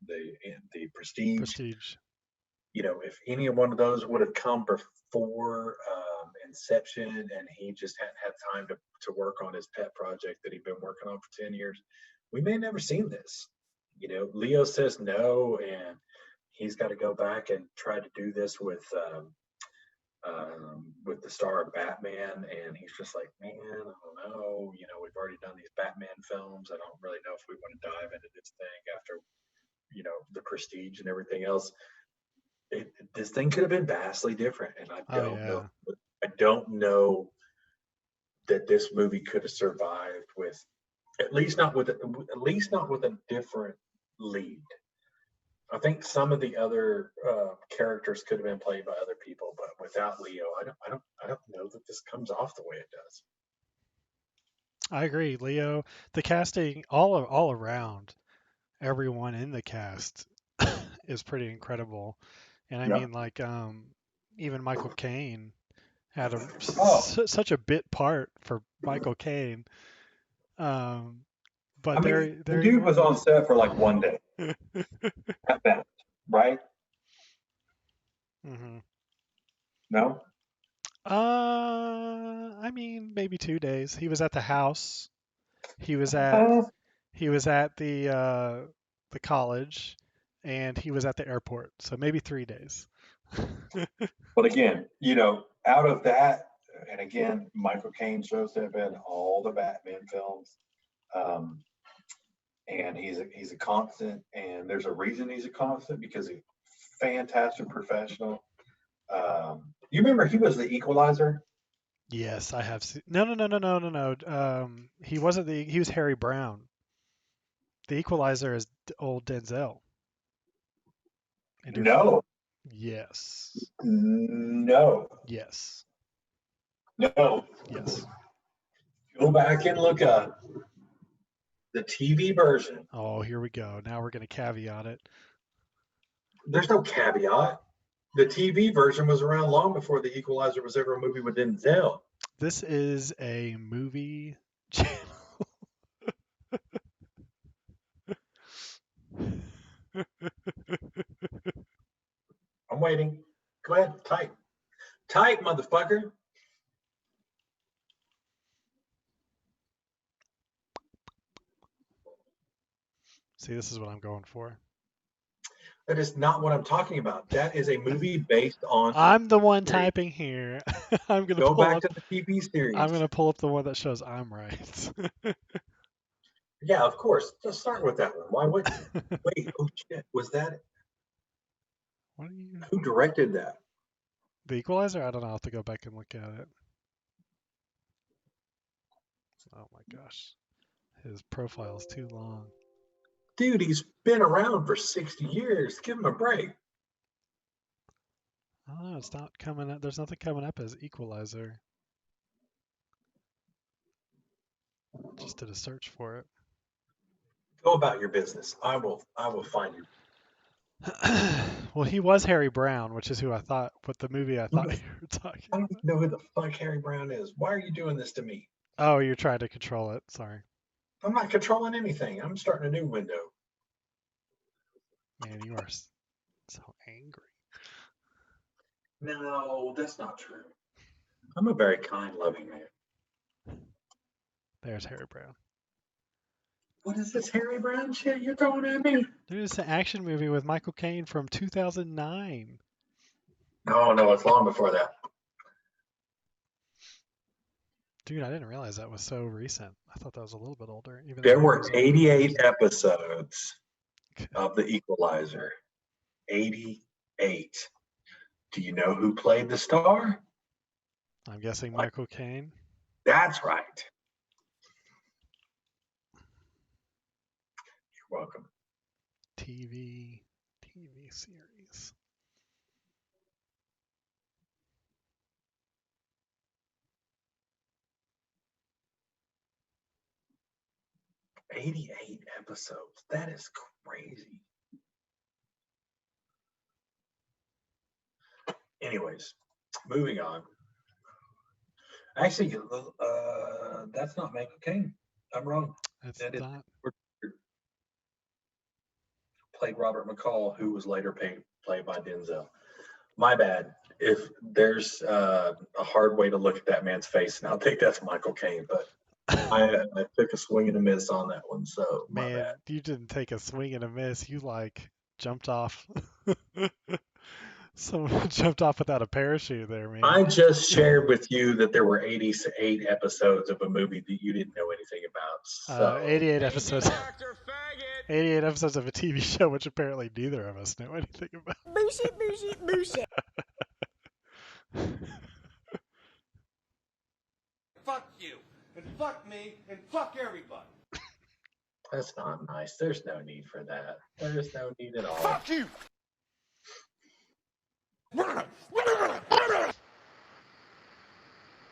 Speaker 2: the Prestige.
Speaker 1: Prestige.
Speaker 2: You know, if any one of those would have come before Inception, and he just hadn't had time to work on his pet project that he'd been working on for 10 years, we may have never seen this. You know, Leo says no, and he's got to go back and try to do this with with the star of Batman, and he's just like, man, I don't know. We've already done these Batman films. I don't really know if we want to dive into this thing after the Prestige and everything else. This thing could have been vastly different, and I
Speaker 1: Oh
Speaker 2: don't know.
Speaker 1: yeah.
Speaker 2: I don't know that this movie could have survived with, at least not with a different lead. I think some of the other characters could have been played by other people, but without Leo, I don't know that this comes off the way it does.
Speaker 1: I agree, Leo. The casting all around, everyone in the cast is pretty incredible. And I
Speaker 2: Yeah.
Speaker 1: mean, like, even Michael Caine had
Speaker 2: Oh,
Speaker 1: such a bit part for Michael Caine. Um,
Speaker 2: I
Speaker 1: but
Speaker 2: mean, the
Speaker 1: there he
Speaker 2: dude was on
Speaker 1: was.
Speaker 2: set for like one day at best, right?
Speaker 1: hmm
Speaker 2: No.
Speaker 1: I mean, maybe 2 days. He was at the house. He was at
Speaker 2: Uh,
Speaker 1: he was at the college, and he was at the airport. So maybe 3 days.
Speaker 2: but again, out of that, and again, Michael Caine shows up in all the Batman films. Um, and he's a constant, and there's a reason he's a constant because he's a fantastic professional. You remember he was the Equalizer?
Speaker 1: Yes, I have seen. No, no, no, no, no, no, no. He wasn't the. He was Harry Brown. The Equalizer is old Denzel. And you're.
Speaker 2: No,
Speaker 1: Yes.
Speaker 2: no,
Speaker 1: Yes.
Speaker 2: no.
Speaker 1: Yes.
Speaker 2: Go back and look up the TV version.
Speaker 1: Oh, here we go. Now we're going to caveat it.
Speaker 2: There's no caveat. The TV version was around long before the Equalizer was ever a movie with Denzel.
Speaker 1: This is a movie channel.
Speaker 2: I'm waiting. Go ahead, type. Type, motherfucker.
Speaker 1: See, this is what I'm going for.
Speaker 2: That is not what I'm talking about. That is a movie based on
Speaker 1: I'm the one
Speaker 2: series.
Speaker 1: typing here. I'm gonna
Speaker 2: Go
Speaker 1: pull
Speaker 2: back
Speaker 1: up.
Speaker 2: to the TV
Speaker 1: I'm
Speaker 2: series.
Speaker 1: gonna pull up the one that shows I'm right.
Speaker 2: Yeah, of course. Let's start with that one. Why wouldn't you? Wait, oh shit. Was that
Speaker 1: What are you?
Speaker 2: who directed that?
Speaker 1: The Equalizer? I don't know. I'll have to go back and look at it. Oh my gosh, his profile is too long.
Speaker 2: Dude, he's been around for 60 years. Give him a break.
Speaker 1: I don't know. It's not coming up. There's nothing coming up as Equalizer. Just did a search for it.
Speaker 2: Go about your business. I will find you.
Speaker 1: Well, he was Harry Brown, which is who I thought. What the movie I
Speaker 2: Who
Speaker 1: thought
Speaker 2: the,
Speaker 1: you were talking
Speaker 2: I don't
Speaker 1: about.
Speaker 2: even know who the fuck Harry Brown is. Why are you doing this to me?
Speaker 1: Oh, you're trying to control it. Sorry,
Speaker 2: I'm not controlling anything. I'm starting a new window.
Speaker 1: man. You are so angry.
Speaker 2: No, that's not true. I'm a very kind, loving man.
Speaker 1: There's Harry Brown.
Speaker 2: What is this Harry Brown shit you're throwing at me?
Speaker 1: Dude, it's an action movie with Michael Caine from 2009.
Speaker 2: No, it's long before that.
Speaker 1: Dude, I didn't realize that was so recent. I thought that was a little bit older, even though
Speaker 2: There
Speaker 1: he
Speaker 2: were
Speaker 1: was
Speaker 2: 88 episodes
Speaker 1: Okay.
Speaker 2: of The Equalizer. 88. Do you know who played the star?
Speaker 1: I'm guessing Michael Caine.
Speaker 2: That's right. You're welcome.
Speaker 1: TV series.
Speaker 2: '88 episodes. That is crazy. Anyways, moving on. Actually, that's not Michael Caine. I'm wrong.
Speaker 1: That's
Speaker 2: That is
Speaker 1: not.
Speaker 2: played Robert McCall, who was later played by Denzel. My bad. If there's a hard way to look at that man's face, and I'll think that's Michael Caine, but I took a swing and a miss on that one, so my
Speaker 1: Man,
Speaker 2: bad.
Speaker 1: you didn't take a swing and a miss. You like jumped off Someone jumped off without a parachute there, man.
Speaker 2: I just shared with you that there were 88 episodes of a movie that you didn't know anything about. So
Speaker 1: 88 episodes. 88 episodes of a TV show, which apparently neither of us know anything about.
Speaker 5: Bullshit.
Speaker 3: Fuck you, and fuck me, and fuck everybody.
Speaker 2: that's not nice. There's no need for that. There's no need at all.
Speaker 3: Fuck you.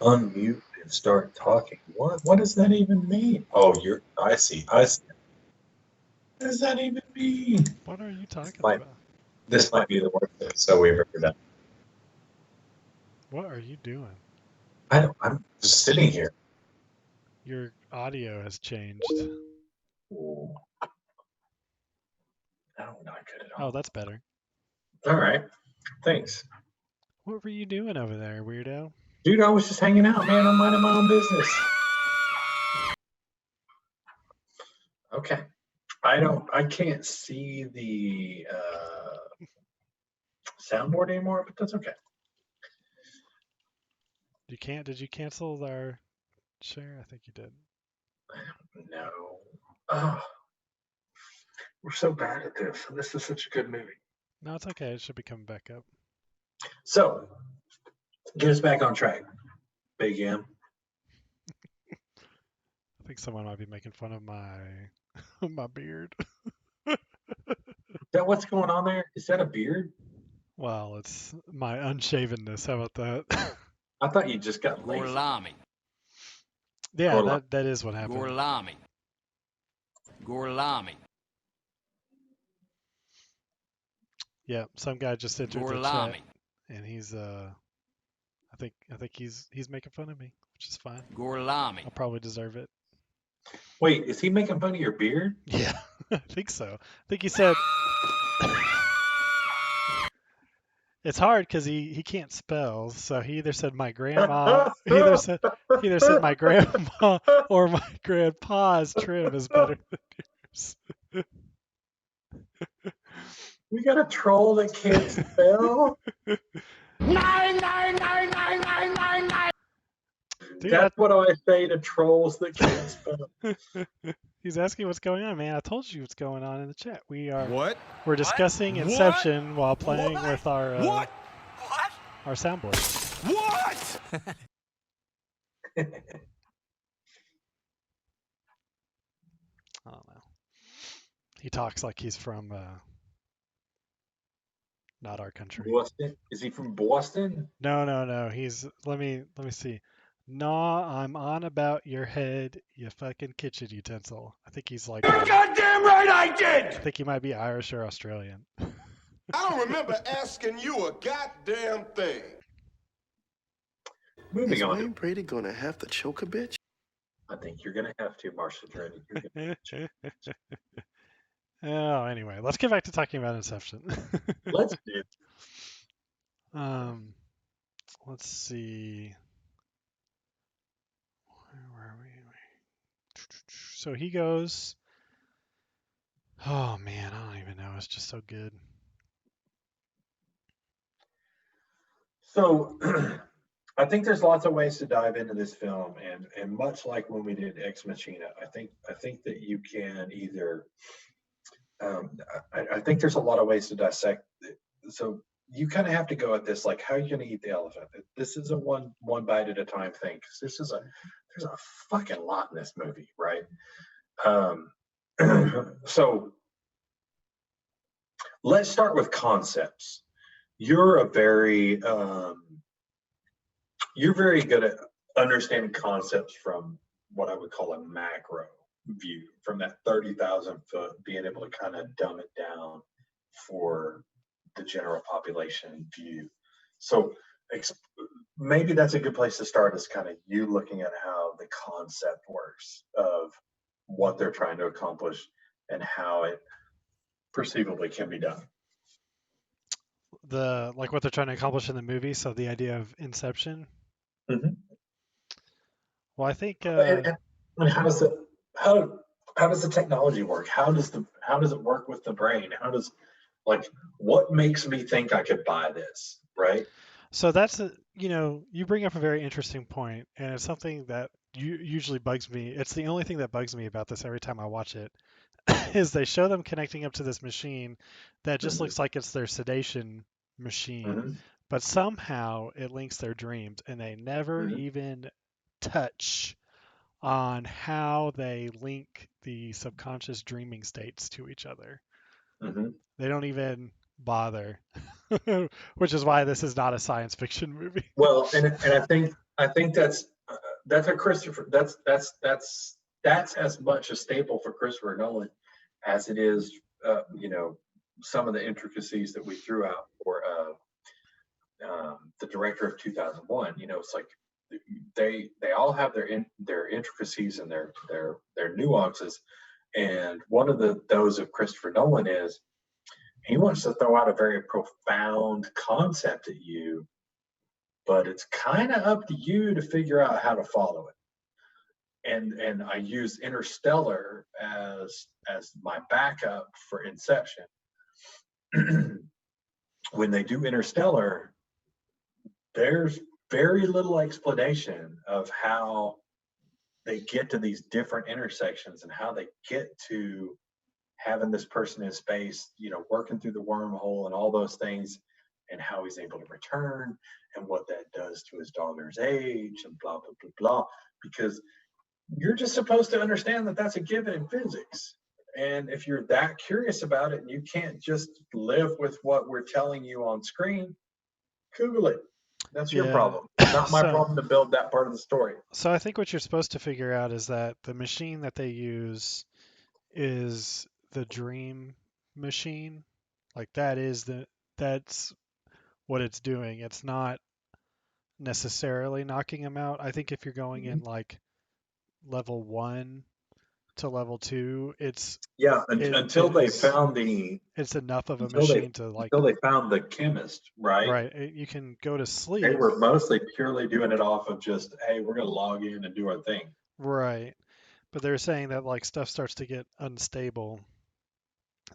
Speaker 2: Unmute and start talking. What does that even mean? Oh, I see. What does that even mean?
Speaker 1: What are you talking
Speaker 2: Like-
Speaker 1: about?
Speaker 2: This might be the worst so we've ever done.
Speaker 1: What are you doing?
Speaker 2: I'm just sitting here.
Speaker 1: Your audio has changed.
Speaker 2: Ooh. No, not good at all.
Speaker 1: Oh, that's better.
Speaker 2: All right. Thanks.
Speaker 1: What were you doing over there, weirdo?
Speaker 2: Dude, I was just hanging out, man. I'm minding my own business. Okay. I can't see the soundboard anymore, but that's okay.
Speaker 1: Did you cancel our share? I think you did.
Speaker 2: No. Oh, we're so bad at this. This is such a good movie.
Speaker 1: No, it's okay. It should be coming back up.
Speaker 2: So, get us back on track, Big M.
Speaker 1: I think someone might be making fun of my my beard.
Speaker 2: Is that what's going on there? Is that a beard?
Speaker 1: Well, it's my unshavenness. How about that?
Speaker 2: I thought you just got lazy.
Speaker 5: Gorlami.
Speaker 1: Yeah,
Speaker 2: Gorla-
Speaker 1: that is what happened.
Speaker 5: Gorlami.
Speaker 1: Yeah, some guy just entered the chat,
Speaker 5: Gorlami.
Speaker 1: and he's I think he's making fun of me, which is fine.
Speaker 5: Gorlami.
Speaker 1: I'll probably deserve it.
Speaker 2: Wait, is he making fun of your beard?
Speaker 1: Yeah, I think so. I think he said it's hard because he can't spell, so he either said my grandma, he either said my grandma or my grandpa's trim is better than yours.
Speaker 2: We got a troll that can't spell?
Speaker 1: Dude,
Speaker 2: That's what I say to trolls that can't spell.
Speaker 1: he's asking what's going on, man. I told you what's going on in the chat.
Speaker 3: What?
Speaker 1: We're discussing Inception while playing with our
Speaker 3: What?
Speaker 1: our soundboard.
Speaker 3: What?
Speaker 1: I don't know. He talks like he's from not our country.
Speaker 2: Boston? Is he from Boston?
Speaker 1: No. He's let me see. Nah, I'm on about your head, you fucking kitchen utensil. I think he's like
Speaker 3: Goddamn right I did!
Speaker 1: I think he might be Irish or Australian.
Speaker 3: I don't remember asking you a goddamn thing.
Speaker 2: Moving
Speaker 6: Is
Speaker 2: on.
Speaker 6: Wayne Brady gonna have to choke a bitch?
Speaker 2: I think you're going to have to, Marcia Dreddy. You're gonna-
Speaker 1: Oh, anyway, let's get back to talking about Inception.
Speaker 2: Let's do.
Speaker 1: Let's see. Where were we? So he goes. Oh man, I don't even know. It's just so good.
Speaker 2: So, I think there's lots of ways to dive into this film, and much like when we did Ex Machina, I think that you can either. I think there's a lot of ways to dissect it. So you kind of have to go at this like, how are you going to eat the elephant? This is a one bite at a time thing, because there's a fucking lot in this movie, right? So let's start with concepts. You're very good at understanding concepts from what I would call a macro view, from that 30,000 foot, being able to kind of dumb it down for the general population view. So maybe that's a good place to start, is kind of you looking at how the concept works of what they're trying to accomplish and how it perceivably can be done.
Speaker 1: Like what they're trying to accomplish in the movie. So the idea of Inception.
Speaker 2: Mhm.
Speaker 1: Well, I think
Speaker 2: And how does the technology work? How does it work with the brain? How does Like, what makes me think I could buy this, right?
Speaker 1: So that's you bring up a very interesting point, and it's something that usually bugs me. It's the only thing that bugs me about this every time I watch it, is they show them connecting up to this machine that just
Speaker 2: Mm-hmm.
Speaker 1: looks like it's their sedation machine,
Speaker 2: Mm-hmm.
Speaker 1: but somehow it links their dreams, and they never
Speaker 2: Mm-hmm.
Speaker 1: even touch on how they link the subconscious dreaming states to each other.
Speaker 2: Mm-hmm.
Speaker 1: They don't even bother, which is why this is not a science fiction movie.
Speaker 2: Well, and I think that's a Christopher. That's as much a staple for Christopher Nolan as it is, some of the intricacies that we threw out for the director of 2001. It's like they all have their intricacies and their nuances, and one of those of Christopher Nolan is he wants to throw out a very profound concept at you, but it's kind of up to you to figure out how to follow it. And I use Interstellar as my backup for Inception. When they do Interstellar, there's very little explanation of how they get to these different intersections and how they get to having this person in space, working through the wormhole and all those things, and how he's able to return and what that does to his daughter's age and blah, blah, blah, blah. Because you're just supposed to understand that that's a given in physics. And if you're that curious about it and you can't just live with what we're telling you on screen, Google it. That's your
Speaker 1: Yeah.
Speaker 2: problem. Not my problem to build that part of the story.
Speaker 1: So I think what you're supposed to figure out is that the machine that they use is the dream machine. Like that's what it's doing. It's not necessarily knocking him out. I think if you're going in like level 1 to level 2,
Speaker 2: Yeah, until they found the
Speaker 1: it's enough of a
Speaker 2: until they
Speaker 1: machine to like
Speaker 2: until they found the chemist, right?
Speaker 1: right. You can go to
Speaker 2: They
Speaker 1: sleep.
Speaker 2: were mostly purely doing it off of just, hey, we're gonna log in and do our thing.
Speaker 1: Right. But they're saying that like stuff starts to get unstable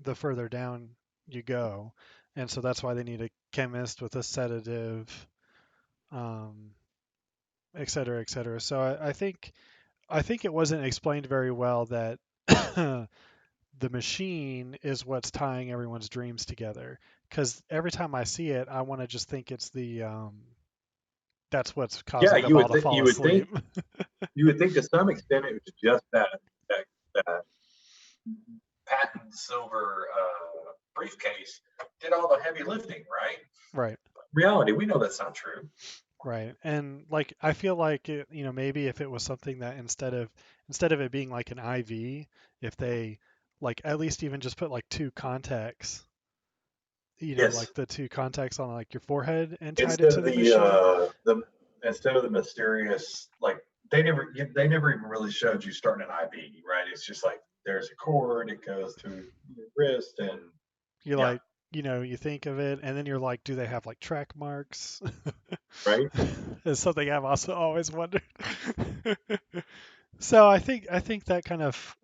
Speaker 1: the further down you go. And so that's why they need a chemist with a sedative, um, et cetera, et cetera. So I think it wasn't explained very well that the machine is what's tying everyone's dreams together. Because every time I see it, I want to just think it's that's what's
Speaker 2: Yeah,
Speaker 1: causing them all to fall asleep.
Speaker 2: you would think to some extent it was just that patent silver briefcase did all the heavy lifting, right?
Speaker 1: Right.
Speaker 2: Reality, we know that's not true.
Speaker 1: Right. And like I feel like maybe if it was something that instead of it being like an IV, if they like at least even just put like two contacts,
Speaker 2: Yes,
Speaker 1: like the two contacts on like your forehead and tied it
Speaker 2: instead
Speaker 1: to
Speaker 2: of
Speaker 1: the machine.
Speaker 2: the mysterious, like they never even really showed you starting an IV, right? It's just like there's a cord, it goes through your wrist, and
Speaker 1: You
Speaker 2: yeah,
Speaker 1: like, you think of it and then you're like, do they have like track marks?
Speaker 2: right.
Speaker 1: Is something I've also always wondered. So I think that kind of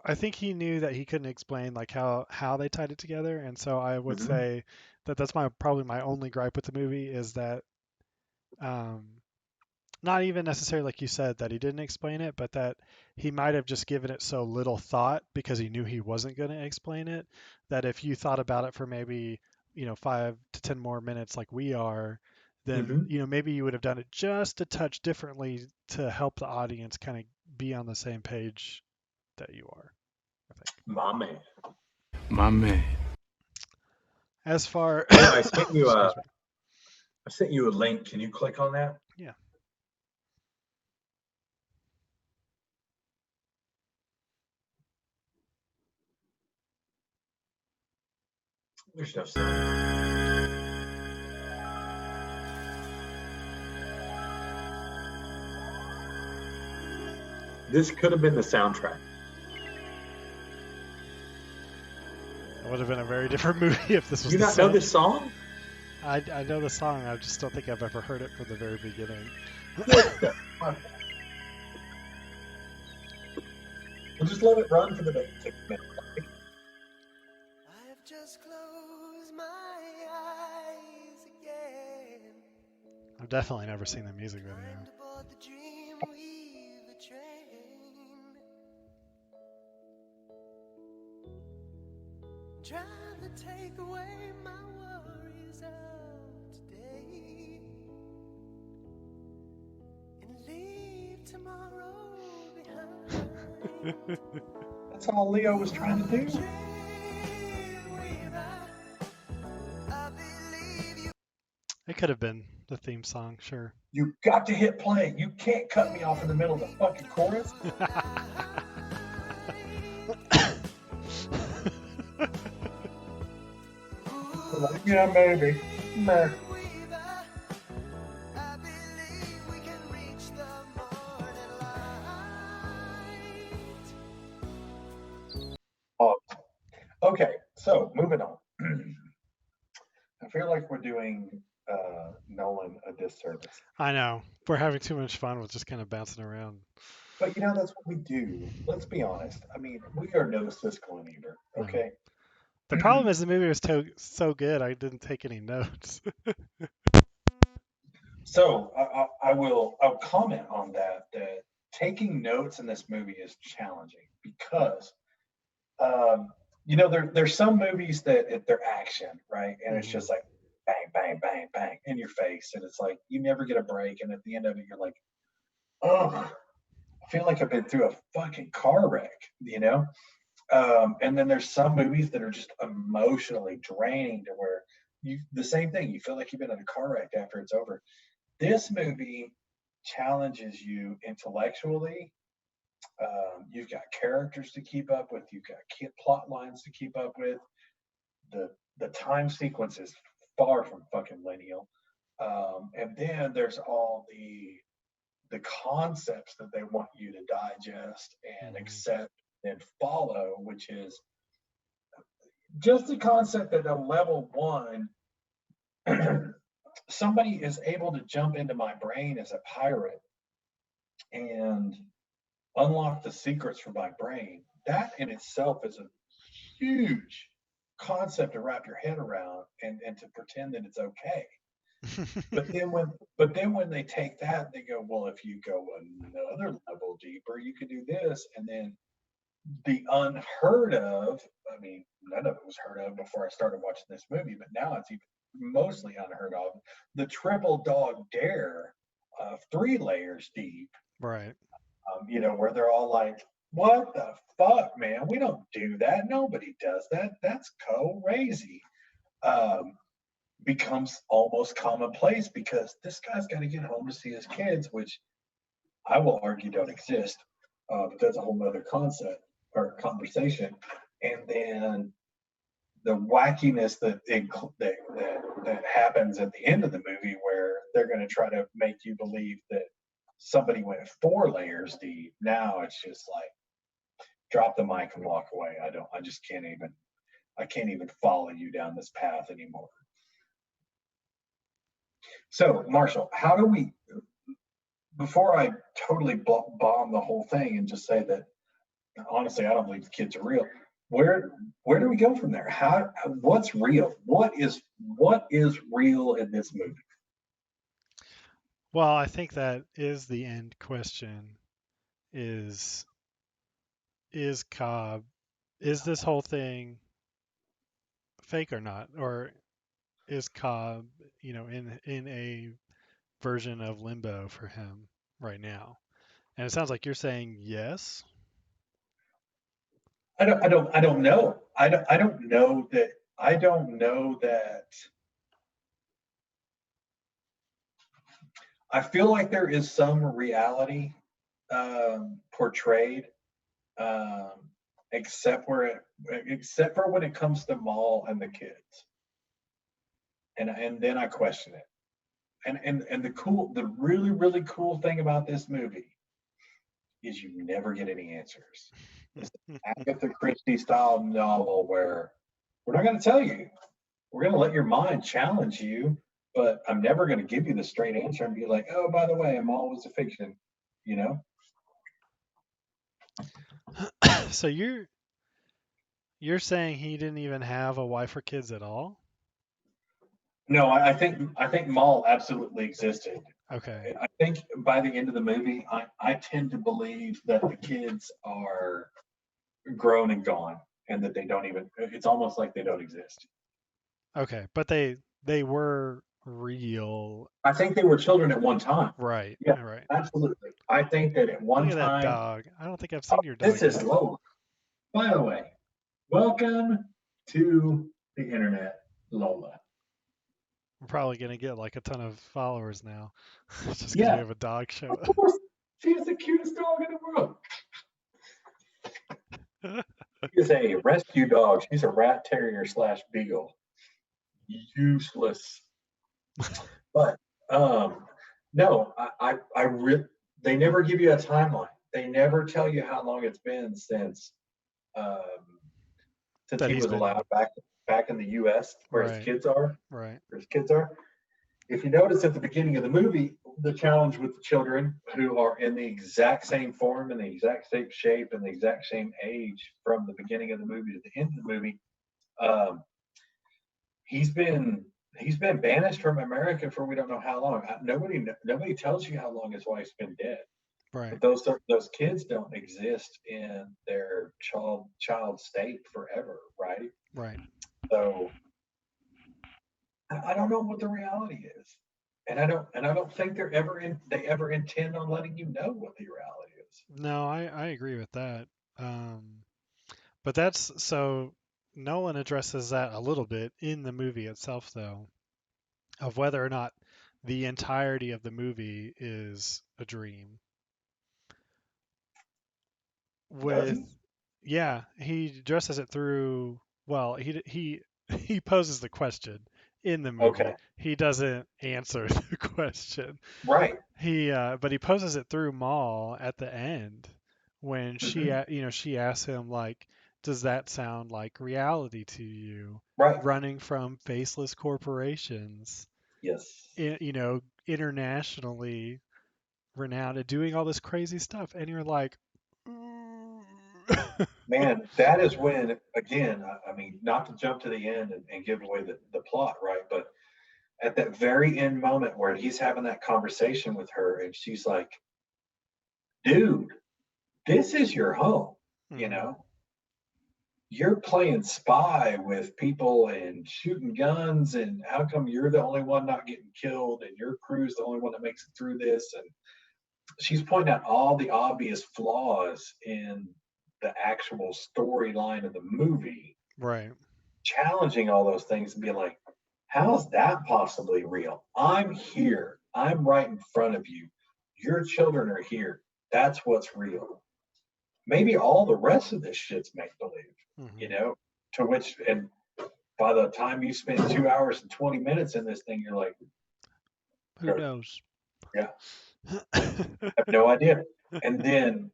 Speaker 1: I think he knew that he couldn't explain like how they tied it together, and so I would
Speaker 2: Hmm.
Speaker 1: say that that's probably my only gripe with the movie is that um, not even necessarily like you said that he didn't explain it, but that he might have just given it so little thought because he knew he wasn't going to explain it, that if you thought about it for maybe 5 to 10 more minutes like we are, then
Speaker 2: Hmm.
Speaker 1: maybe you would have done it just a touch differently to help the audience kind of be on the same page that you are, I think.
Speaker 2: My man.
Speaker 4: My man.
Speaker 1: As far
Speaker 2: I sent you
Speaker 1: excuse me.
Speaker 2: a link. Can you click on that?
Speaker 1: Yeah.
Speaker 2: There's no sound. This could have been the soundtrack.
Speaker 1: It would have been a very different movie if this was
Speaker 2: Do you
Speaker 1: the
Speaker 2: not know
Speaker 1: same.
Speaker 2: this song?
Speaker 1: I know the song. I just don't think I've ever heard it from the very beginning.
Speaker 2: What the fuck? We'll just let it run for the next 6 minutes.
Speaker 6: just close my eyes again.
Speaker 1: I've definitely never seen the music video.
Speaker 6: Time to board the dream, weave the train. Trying to take away my worries of today and leave tomorrow behind.
Speaker 2: That's all Leo was trying to do.
Speaker 1: It could have been the theme song, sure.
Speaker 2: You got to hit play. You can't cut me off in the middle of the fucking chorus. Like, yeah, maybe. Meh. Oh, okay, so moving on. I feel like we're doing Nolan a disservice.
Speaker 1: I know. We're having too much fun with just kind of bouncing around.
Speaker 2: But you know, that's what we do. Let's be honest. I mean, we are no Siskel and Ebert,
Speaker 1: No.
Speaker 2: okay?
Speaker 1: The problem is the movie was so good, I didn't take any notes.
Speaker 2: So I'll comment on that. That taking notes in this movie is challenging because you know there's some movies that they're action, right, and it's just like bang bang bang bang in your face, and it's like you never get a break, and at the end of it you're like, oh, I feel like I've been through a fucking car wreck, you know. And then there's some movies that are just emotionally draining to where you the same thing. You feel like you've been in a car wreck after it's over. This movie challenges you intellectually. You've got characters to keep up with. You've got plot lines to keep up with. The time sequence is far from fucking lineal. And then there's all the concepts that they want you to digest and accept and follow, which is just the concept that at level one, somebody is able to jump into my brain as a pirate and unlock the secrets for my brain. That in itself is a huge concept to wrap your head around and to pretend that it's okay. But then when they take that, they go, well, if you go another level deeper, you could do this. And then the unheard of, I mean, none of it was heard of before I started watching this movie, but now it's even mostly unheard of. The triple dog dare, 3 layers deep.
Speaker 1: Right.
Speaker 2: You know, where they're all like, what the fuck, man? We don't do that. Nobody does that. That's crazy. Becomes almost commonplace because this guy's got to get home to see his kids, which I will argue don't exist. But that's a whole nother concept or conversation. And then the wackiness that happens at the end of the movie, where they're going to try to make you believe that somebody went 4 layers deep. Now it's just like drop the mic and walk away. I just can't even follow you down this path anymore. So, Marshall, how do we, before I totally bomb the whole thing and just say that, honestly, I don't believe the kids are real, where do we go from there? What's real? What is real in this movie?
Speaker 1: Well, I think that is the end question. Is Cobb, is this whole thing fake or not? Or is Cobb, in a version of limbo for him right now? And it sounds like you're saying yes.
Speaker 2: I don't know. I don't know that. I don't know that. I feel like there is some reality portrayed, except for when it comes to Maul and the kids, and then I question it. And the really cool thing about this movie is you never get any answers. It's an Agatha Christie style novel where we're not going to tell you. We're going to let your mind challenge you, but I'm never going to give you the straight answer and be like, oh, by the way, Maul was a fiction, you know?
Speaker 1: So You're saying he didn't even have a wife or kids at all?
Speaker 2: No, I think Maul absolutely existed.
Speaker 1: Okay.
Speaker 2: I think by the end of the movie, I tend to believe that the kids are grown and gone, and that they don't even. It's almost like they don't exist.
Speaker 1: Okay. But they were real.
Speaker 2: I think they were children at one time.
Speaker 1: Right.
Speaker 2: Yeah,
Speaker 1: Right.
Speaker 2: absolutely. I think that at
Speaker 1: Look
Speaker 2: one
Speaker 1: at that
Speaker 2: time,
Speaker 1: dog. I don't think I've seen your
Speaker 2: this
Speaker 1: dog
Speaker 2: is
Speaker 1: yet.
Speaker 2: Lola. By the way, welcome to the internet, Lola.
Speaker 1: I'm probably gonna get like a ton of followers now, just because we
Speaker 2: Yeah,
Speaker 1: have a dog show
Speaker 2: of course. She is the cutest dog in the world.
Speaker 1: up.
Speaker 2: She is a rescue dog. She's a rat terrier slash beagle. Useless. But no, they never give you a timeline. They never tell you how long it's been um, since
Speaker 1: That
Speaker 2: he
Speaker 1: he's
Speaker 2: was
Speaker 1: been
Speaker 2: allowed back in the U.S. where his
Speaker 1: right.
Speaker 2: kids are.
Speaker 1: Right.
Speaker 2: Where his kids are. If you notice at the beginning of the movie, the challenge with the children who are in the exact same form and the exact same shape and the exact same age from the beginning of the movie to the end of the movie, um, he's been he's been banished from America for we don't know how long. Nobody tells you how long his wife's been dead.
Speaker 1: Right.
Speaker 2: But those kids don't exist in their child state forever, right?
Speaker 1: Right.
Speaker 2: So I don't know what the reality is, and I don't think they ever intend on letting you know what the reality is.
Speaker 1: No, I agree with that. Um, but that's so Nolan addresses that a little bit in the movie itself, though, of whether or not the entirety of the movie is a dream.
Speaker 2: Does
Speaker 1: With
Speaker 2: he?
Speaker 1: yeah, he addresses it through well, he he poses the question in the movie.
Speaker 2: Okay,
Speaker 1: He doesn't answer the question.
Speaker 2: right.
Speaker 1: But he poses it through Maul at the end when
Speaker 2: Hmm.
Speaker 1: she asks him like, "Does that sound like reality to you?
Speaker 2: Right.
Speaker 1: Running from faceless corporations,
Speaker 2: Yes.
Speaker 1: internationally renowned, and doing all this crazy stuff," and you're like, "Mm."
Speaker 2: Man, that is when, again, I mean, not to jump to the end and give away the plot, right? But at that very end moment where he's having that conversation with her and she's like, dude, this is your home. You
Speaker 1: Mhm.
Speaker 2: know, you're playing spy with people and shooting guns. And how come you're the only one not getting killed and your crew's the only one that makes it through this? And she's pointing out all the obvious flaws in the actual storyline of the movie,
Speaker 1: Right.
Speaker 2: challenging all those things and being like, how's that possibly real? I'm here. I'm right in front of you. Your children are here. That's what's real. Maybe all the rest of this shit's make believe, you
Speaker 1: Mhm.
Speaker 2: know? To which, and by the time you spend 2 hours and 20 minutes in this thing, you're like,
Speaker 1: Who knows?
Speaker 2: yeah, I have no idea. And then,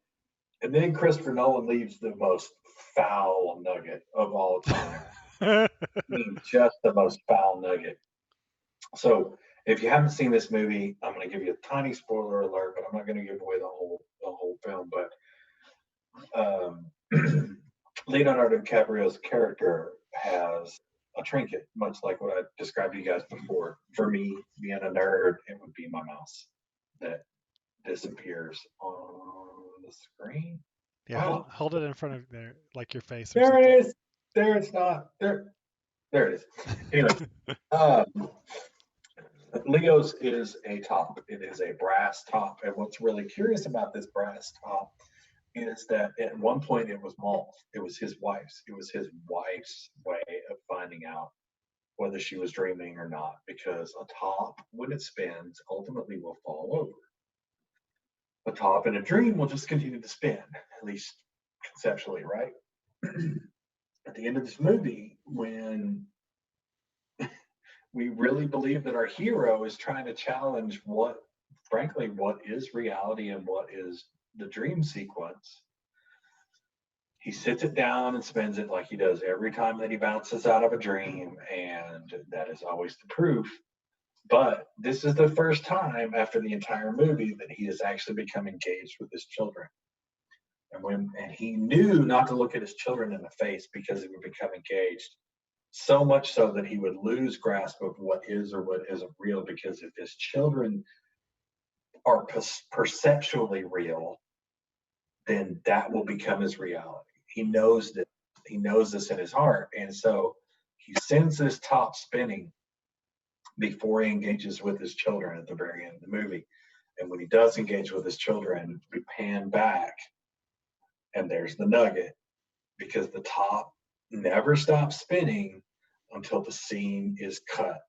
Speaker 2: and then Christopher Nolan leaves the most foul nugget of all time. I mean, just the most foul nugget. So if you haven't seen this movie, I'm going to give you a tiny spoiler alert, but I'm not going to give away the whole film. But Leonardo DiCaprio's character has a trinket, much like what I described to you guys before. For me, being a nerd, it would be my mouse that disappears on the screen.
Speaker 1: Yeah, hold
Speaker 2: Oh,
Speaker 1: hold it in front of there, like your face or
Speaker 2: there
Speaker 1: something.
Speaker 2: it is. There it's not. There it is. Anyway, um, Leo's is a top. It is a brass top. And what's really curious about this brass top is that at one point it was Maul's. It was his wife's. It was his wife's way of finding out whether she was dreaming or not, because a top, when it spins, ultimately will fall over. A top in a dream will just continue to spin, at least conceptually, right? At the end of this movie, when we really believe that our hero is trying to challenge frankly, what is reality and what is the dream sequence, he sits it down and spins it like he does every time that he bounces out of a dream, and that is always the proof. But this is the first time after the entire movie that he has actually become engaged with his children. And he knew not to look at his children in the face because they would become engaged. So much so that he would lose grasp of what is or what isn't real, because if his children are perceptually real, then that will become his reality. He knows that. He knows this in his heart. And so he sends this top spinning before he engages with his children at the very end of the movie. And when he does engage with his children, we pan back and there's the nugget, because the top never stops spinning until the scene is cut.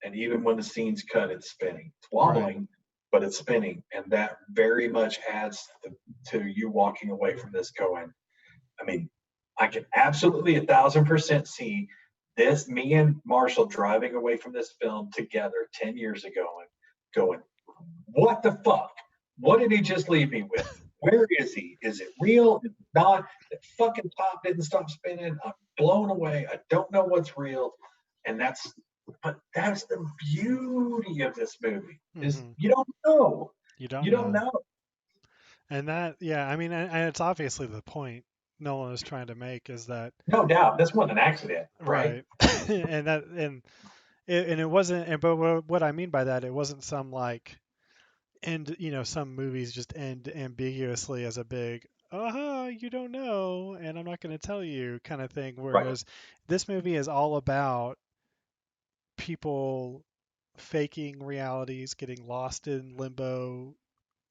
Speaker 2: And even when the scene's cut, it's spinning. It's wobbling,
Speaker 1: Right.
Speaker 2: but it's spinning. And that very much adds to you walking away from this going, I mean, I can absolutely 1,000% see this, me and Marshall driving away from this film together 10 years ago and going, what the fuck? What did he just leave me with? Where is he? Is it real? Is it not? The fucking top didn't stop spinning. I'm blown away. I don't know what's real. And but that's the beauty of this movie, is
Speaker 1: Hmm.
Speaker 2: you don't know.
Speaker 1: You don't
Speaker 2: You don't
Speaker 1: know.
Speaker 2: know.
Speaker 1: And that, yeah, I mean, and it's obviously the point Nolan is trying to make is that,
Speaker 2: No doubt. This wasn't an accident, right?
Speaker 1: right. And it wasn't, and but what I mean by that, it wasn't some like end, some movies just end ambiguously as a big, you don't know, and I'm not going to tell you kind of thing.
Speaker 2: Right.
Speaker 1: Whereas this movie is all about people faking realities, getting lost in limbo,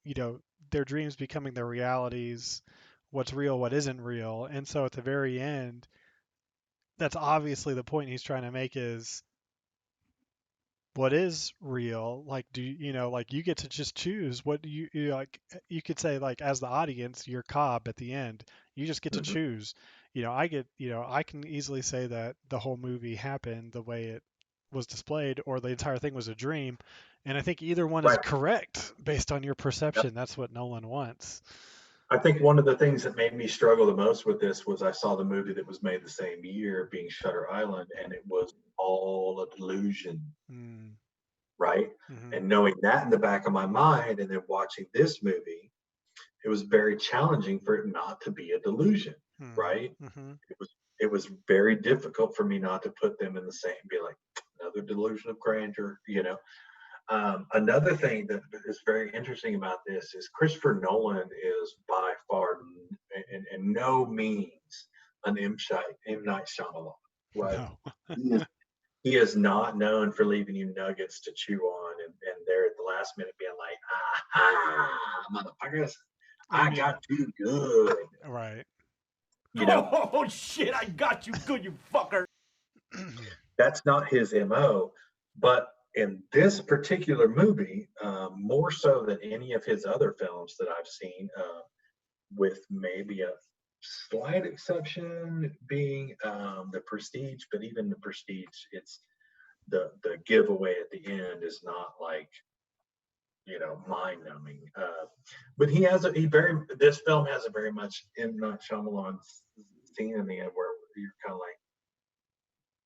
Speaker 1: you know, their dreams becoming their realities, what's real, what isn't real. And so at the very end, that's obviously the point he's trying to make is what is real. Like, like you get to just choose what like. You could say, like, as the audience, you're Cobb at the end. You just get to
Speaker 2: Mhm.
Speaker 1: choose. I can easily say that the whole movie happened the way it was displayed, or the entire thing was a dream. And I think either one is
Speaker 2: Right.
Speaker 1: correct based on your
Speaker 2: Yep.
Speaker 1: perception. That's what Nolan wants.
Speaker 2: I think one of the things that made me struggle the most with this was I saw the movie that was made the same year, being Shutter Island, and it was all a delusion,
Speaker 1: Mm,
Speaker 2: right?
Speaker 1: hmm.
Speaker 2: And knowing that in the back of my mind, and then watching this movie, it was very challenging for it not to be a delusion,
Speaker 1: Hmm.
Speaker 2: right?
Speaker 1: Hmm.
Speaker 2: It was very difficult for me not to put them in the same, be like another delusion of grandeur. Another thing that is very interesting about this is Christopher Nolan is by far, in no means, an M. Night Shyamalan, right?
Speaker 1: No.
Speaker 2: He is not known for leaving you nuggets to chew on, and there at the last minute being like, aha, motherfuckers,
Speaker 1: I
Speaker 2: I
Speaker 1: mean,
Speaker 2: got you good.
Speaker 1: right.
Speaker 2: You know,
Speaker 3: Oh shit, I got you good, you fucker.
Speaker 2: that's not his MO. But in this particular movie, more so than any of his other films that I've seen, with maybe a slight exception being The Prestige, but even The Prestige, it's the giveaway at the end is not like, mind numbing. But this film has a very much M. Night Shyamalan scene in the end where you're kind of like,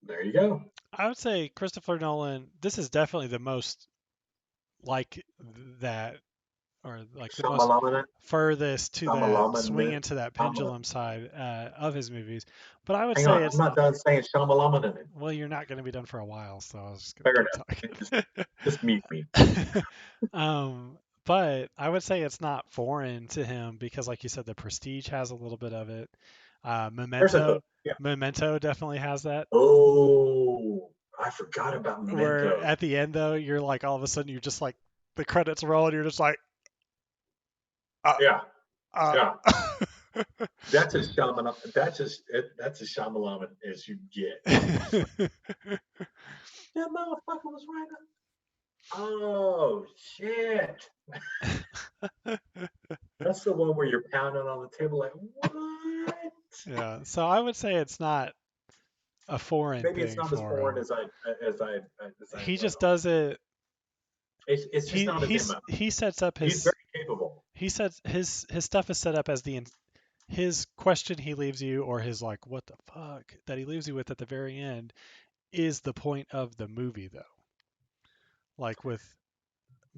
Speaker 2: there you go.
Speaker 1: I would say Christopher Nolan, this is definitely the most like that, or like the most
Speaker 2: Shyamalan,
Speaker 1: furthest to that swing
Speaker 2: Shyamalan,
Speaker 1: into that
Speaker 2: Shyamalan.
Speaker 1: pendulum side of his movies. But I would
Speaker 2: Hang on,
Speaker 1: say
Speaker 2: I'm
Speaker 1: it's
Speaker 2: not
Speaker 1: not,
Speaker 2: done saying Shyamalan in it.
Speaker 1: well, you're not going to be done for a while, so I was just going
Speaker 2: Fair
Speaker 1: to
Speaker 2: enough. Just,
Speaker 1: keep
Speaker 2: just mute me.
Speaker 1: talking. But I would say it's not foreign to him because, like you said, the Prestige has a little bit of it.
Speaker 2: There's a hook.
Speaker 1: Memento,
Speaker 2: Yeah.
Speaker 1: Memento definitely has that.
Speaker 2: Oh, I forgot about
Speaker 1: Where
Speaker 2: Memento.
Speaker 1: at the end though, you're like all of a sudden you're just like the credits roll and you're just like, uh,
Speaker 2: Yeah,
Speaker 1: uh.
Speaker 2: yeah. That's as Shyamalan. That's as Shyamalan as you get. Just like, that motherfucker was right. Oh shit! That's the one where you're pounding on the table like, what?
Speaker 1: Yeah, so I would say it's not a foreign
Speaker 2: Maybe it's
Speaker 1: thing
Speaker 2: not as
Speaker 1: for
Speaker 2: foreign
Speaker 1: him.
Speaker 2: as I
Speaker 1: He
Speaker 2: let
Speaker 1: just
Speaker 2: on.
Speaker 1: does it.
Speaker 2: It's just not his MO.
Speaker 1: He sets up
Speaker 2: He's very capable.
Speaker 1: his stuff is set up as his question he leaves you, or his like what the fuck that he leaves you with at the very end is the point of the movie though. Like with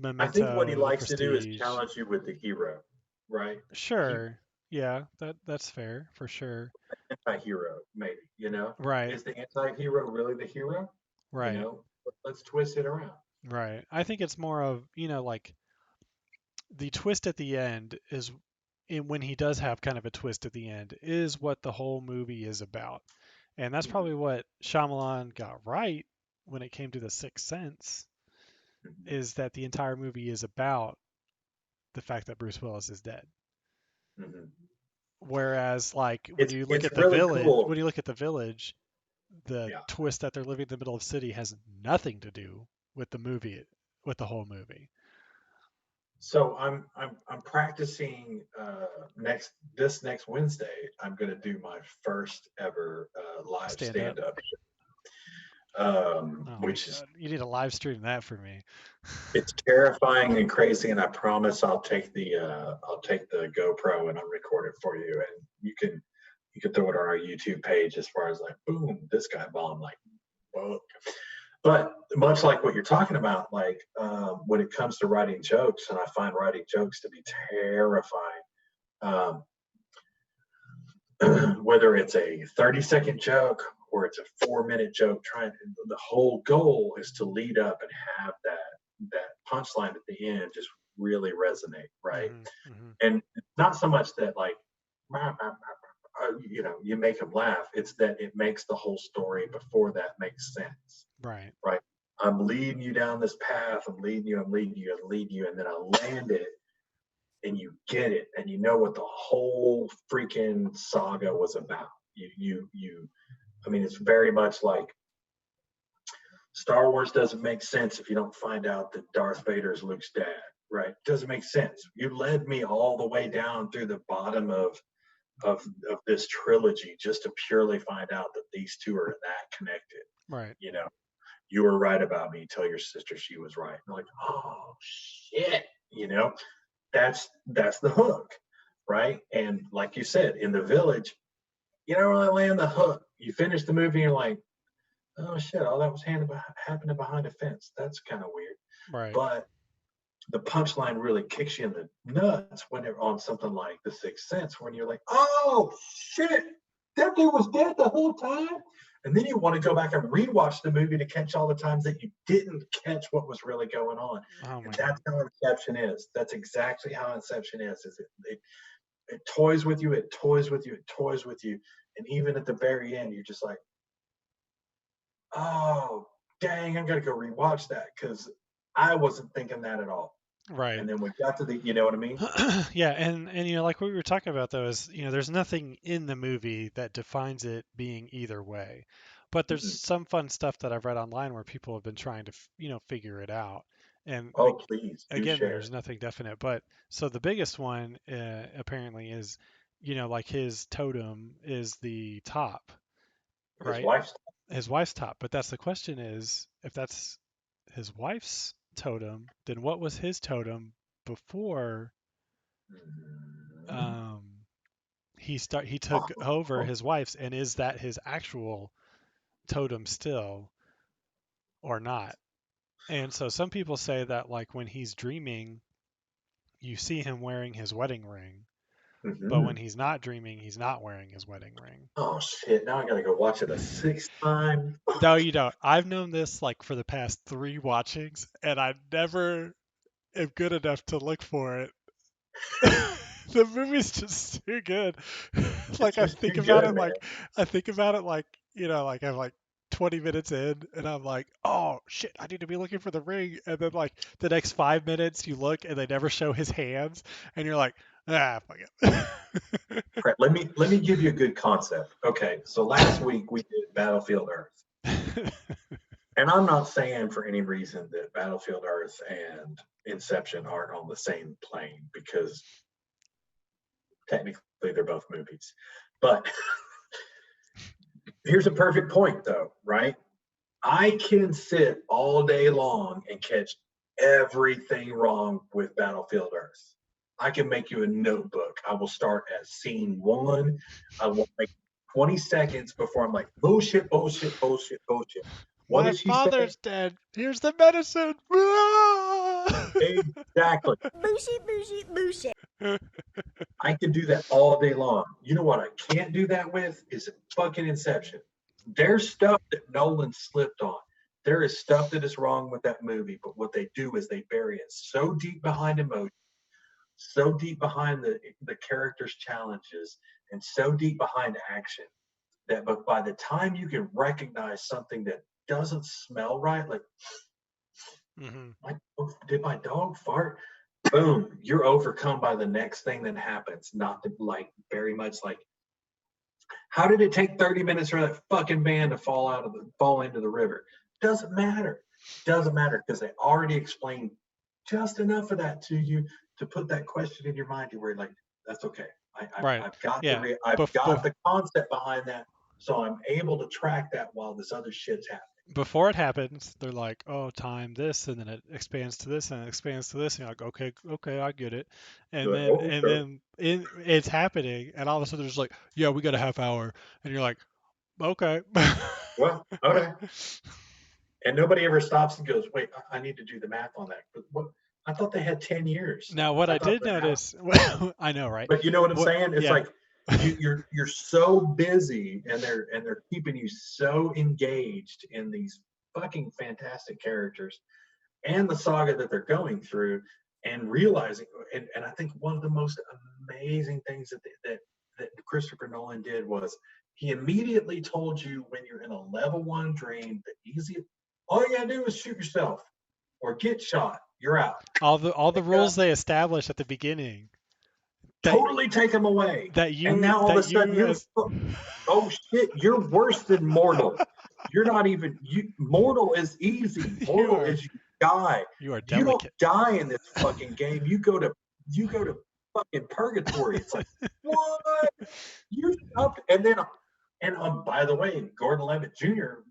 Speaker 2: I think what he
Speaker 1: Memento, The
Speaker 2: likes to do is
Speaker 1: Prestige.
Speaker 2: challenge you with the hero, right? He
Speaker 1: Sure. Yeah, that's fair for sure.
Speaker 2: Anti-hero, maybe,
Speaker 1: Right,
Speaker 2: is the anti-hero really the hero?
Speaker 1: right,
Speaker 2: Let's twist it around.
Speaker 1: right. I think it's more of, like the twist at the end is when he does have kind of a twist at the end is what the whole movie is about. And that's
Speaker 2: Mhm,
Speaker 1: probably what Shyamalan got right when it came to The Sixth Sense,
Speaker 2: mhm,
Speaker 1: is that the entire movie is about the fact that Bruce Willis is dead.
Speaker 2: mhm.
Speaker 1: Whereas like
Speaker 2: It's really cool.
Speaker 1: when you look at the village, the
Speaker 2: Yeah.
Speaker 1: twist that they're living in the middle of the city has nothing to do with with the whole movie.
Speaker 2: So I'm practicing next Wednesday. I'm going to do my first ever live
Speaker 1: Stand up.
Speaker 2: stand up,
Speaker 1: Oh my
Speaker 2: which is
Speaker 1: god, you need to live stream that for me.
Speaker 2: it's terrifying and crazy. And I promise I'll take the GoPro and I'll record it for you, and you can throw it on our YouTube page as far as like boom, this guy bombed like whoa. But much like what you're talking about, like when it comes to writing jokes, and I find writing jokes to be terrifying. Um, whether it's a 30-second joke or it's a 4-minute joke, the whole goal is to lead up and have that punchline at the end just really resonate, right?
Speaker 1: Hmm. Hmm.
Speaker 2: And it's not so much that like you make them laugh. It's that it makes the whole story before that makes sense,
Speaker 1: Right.
Speaker 2: right? I'm leading you down this path. I'm leading you, I'm leading you, and then I land it, and you get it, and you know what the whole freaking saga was about. I mean, it's very much like Star Wars doesn't make sense if you don't find out that Darth Vader is Luke's dad, right? Doesn't make sense. You led me all the way down through the bottom of this trilogy just to purely find out that these two are that connected.
Speaker 1: Right.
Speaker 2: You know, you were right about me. Tell your sister she was right. I'm like, oh shit, that's the hook, right? And like you said, in the village, you don't really land the hook. You finish the movie, and you're like, oh shit, all that was happening behind a fence. That's kind of weird.
Speaker 1: Right.
Speaker 2: But the punchline really kicks you in the nuts when they're on something like The Sixth Sense, when you're like, oh shit, that dude was dead the whole time. And then you want to go back and rewatch the movie to catch all the times that you didn't catch what was really going on.
Speaker 1: Oh
Speaker 2: And
Speaker 1: my god.
Speaker 2: that's how Inception is. That's exactly how Inception is it toys with you, it toys with you, it toys with you. And even at the very end, you're just like, oh, dang, I got to go rewatch that because I wasn't thinking that at all.
Speaker 1: Right.
Speaker 2: And then we got to you know what I mean?
Speaker 1: Yeah, and like what we were talking about though is, there's nothing in the movie that defines it being either way. But there's
Speaker 2: Mm-hmm.
Speaker 1: some fun stuff that I've read online where people have been trying to, figure it out. And
Speaker 2: Oh, please do
Speaker 1: again,
Speaker 2: share.
Speaker 1: there's nothing definite. But so the biggest one apparently is, like his totem is the top,
Speaker 2: His
Speaker 1: right?
Speaker 2: wife's.
Speaker 1: His wife's top. But that's the question is, if that's his wife's totem, then what was his totem before
Speaker 2: Mm-hmm.
Speaker 1: um he took over
Speaker 2: Oh,
Speaker 1: his wife's, and is that his actual totem still or not? And so some people say that like when he's dreaming, you see him wearing his wedding ring, but
Speaker 2: mm-hmm.
Speaker 1: when he's not dreaming, he's not wearing his wedding ring.
Speaker 2: Oh shit! Now I gotta go watch it a sixth time.
Speaker 1: No, you don't. I've known this like for the past 3 watchings, and I never am good enough to look for it. The movie's just too good.
Speaker 2: It's
Speaker 1: Like I
Speaker 2: just
Speaker 1: think
Speaker 2: too
Speaker 1: about
Speaker 2: good,
Speaker 1: it
Speaker 2: man.
Speaker 1: like I think about it like, like I'm like 20 minutes in and I'm like, "Oh shit, I need to be looking for the ring." And then like the next 5 minutes you look and they never show his hands and you're like, "Ah, fuck it."
Speaker 2: Right, let me give you a good concept. Okay, so last week we did Battlefield Earth, and I'm not saying for any reason that Battlefield Earth and Inception aren't on the same plane because technically they're both movies. But here's a perfect point, though, right? I can sit all day long and catch everything wrong with Battlefield Earth. I can make you a notebook. I will start at scene one. I will make 20 seconds before I'm like, bullshit, bullshit, bullshit, bullshit. What
Speaker 1: My
Speaker 2: did she say?
Speaker 1: father's dead. Here's the medicine.
Speaker 2: Exactly.
Speaker 5: Bullshit, bullshit, bullshit.
Speaker 2: I can do that all day long. You know what I can't do that with is fucking Inception. There's stuff that Nolan slipped on. There is stuff that is wrong with that movie, but what they do is they bury it so deep behind emotion, so deep behind the characters' challenges, and so deep behind action that but by the time you can recognize something that doesn't smell right, like
Speaker 1: Hmm.
Speaker 2: did my dog fart? Boom, you're overcome by the next thing that happens. Not to, like very much like how did it take 30 minutes for that fucking van to fall into the river? Doesn't matter. Doesn't matter because they already explained just enough of that to you to put that question in your mind to where you're like, that's okay.
Speaker 1: Right.
Speaker 2: I've got
Speaker 1: Yeah.
Speaker 2: I've
Speaker 1: Bef-
Speaker 2: got
Speaker 1: bef-
Speaker 2: the concept behind that, so I'm able to track that while this other shit's happening.
Speaker 1: Before it happens, they're like, "Oh, time this," and then it expands to this, and it expands to this, and you're like, "Okay, okay, I get it." And
Speaker 2: You're like,
Speaker 1: then,
Speaker 2: oh,
Speaker 1: and
Speaker 2: okay.
Speaker 1: then it's happening, and all of a sudden, there's like, "Yeah, we got a half hour," and you're like, "Okay."
Speaker 2: Well, okay. And nobody ever stops and goes, wait, I need to do the math on that. But what I thought they had 10 years.
Speaker 1: Now, what
Speaker 2: I
Speaker 1: I
Speaker 2: thought
Speaker 1: did
Speaker 2: that now,
Speaker 1: notice, I know, right?
Speaker 2: but you know what I'm
Speaker 1: What?
Speaker 2: saying? It's
Speaker 1: Yeah.
Speaker 2: like you're so busy and they're keeping you so engaged in these fucking fantastic characters and the saga that they're going through and realizing and I think one of the most amazing things that Christopher Nolan did was he immediately told you when you're in a level one dream, the easiest all you gotta do is shoot yourself or get shot. You're out.
Speaker 1: All the
Speaker 2: Wake up,
Speaker 1: rules they established at the beginning that
Speaker 2: totally take them away.
Speaker 1: that
Speaker 2: And
Speaker 1: you
Speaker 2: now all of
Speaker 1: that
Speaker 2: a sudden
Speaker 1: you
Speaker 2: you're
Speaker 1: as
Speaker 2: oh shit, you're worse than mortal. You're not even you mortal is easy.
Speaker 1: you
Speaker 2: Mortal
Speaker 1: are
Speaker 2: is you die.
Speaker 1: you are
Speaker 2: You don't
Speaker 1: delicate.
Speaker 2: die in this fucking game. You go to fucking purgatory. It's like, what? You up and by the way, Gordon Levitt Jr.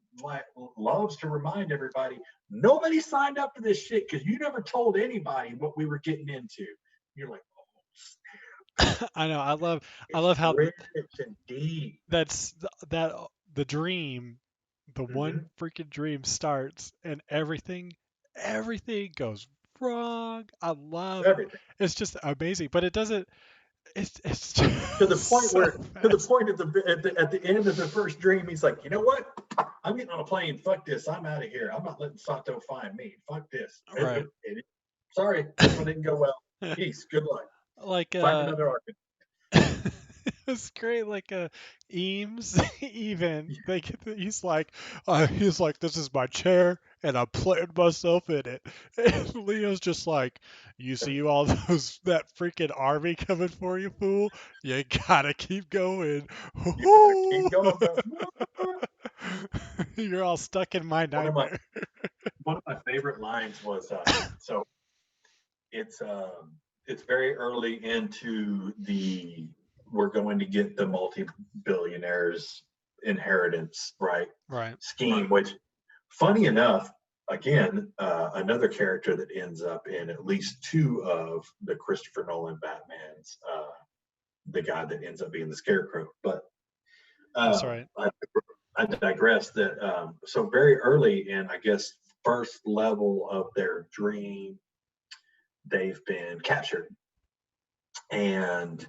Speaker 2: Loves to remind everybody nobody signed up for this shit because you never told anybody what we were getting into. You're like, oh,
Speaker 1: I know. I
Speaker 2: it's
Speaker 1: love how
Speaker 2: rich and deep.
Speaker 1: that the dream, the one
Speaker 2: Hmm.
Speaker 1: freaking dream starts and everything goes wrong. I love
Speaker 2: Everything.
Speaker 1: it's just amazing, but it doesn't. It's
Speaker 2: To
Speaker 1: just
Speaker 2: the point
Speaker 1: so
Speaker 2: where to the
Speaker 1: fast.
Speaker 2: point at the end of the first dream, he's like, you know what? I'm getting on a plane. Fuck this. I'm out of here. I'm not letting Sato find me. Fuck this.
Speaker 1: Right.
Speaker 2: Sorry, this one didn't go well. Peace. Good luck.
Speaker 1: Like
Speaker 2: Find another arc.
Speaker 1: it's great. Like Eames, even he's like, this is my chair, and I'm putting myself in it. And Leo's just like, you see all those that freaking army coming for you, fool. You gotta keep going.
Speaker 2: You better keep going, bro.
Speaker 1: You're all stuck in my
Speaker 2: One of my
Speaker 1: nightmare.
Speaker 2: one of my favorite lines was so it's um it's very early into the we're going to get the multi-billionaires inheritance right
Speaker 1: Right.
Speaker 2: scheme, which funny enough, again, another character that ends up in at least two of the Christopher Nolan Batmans, the guy that ends up being the Scarecrow. But
Speaker 1: That's
Speaker 2: um,
Speaker 1: right.
Speaker 2: I, I digress. That so very early in, I guess, first level of their dream, they've been captured, and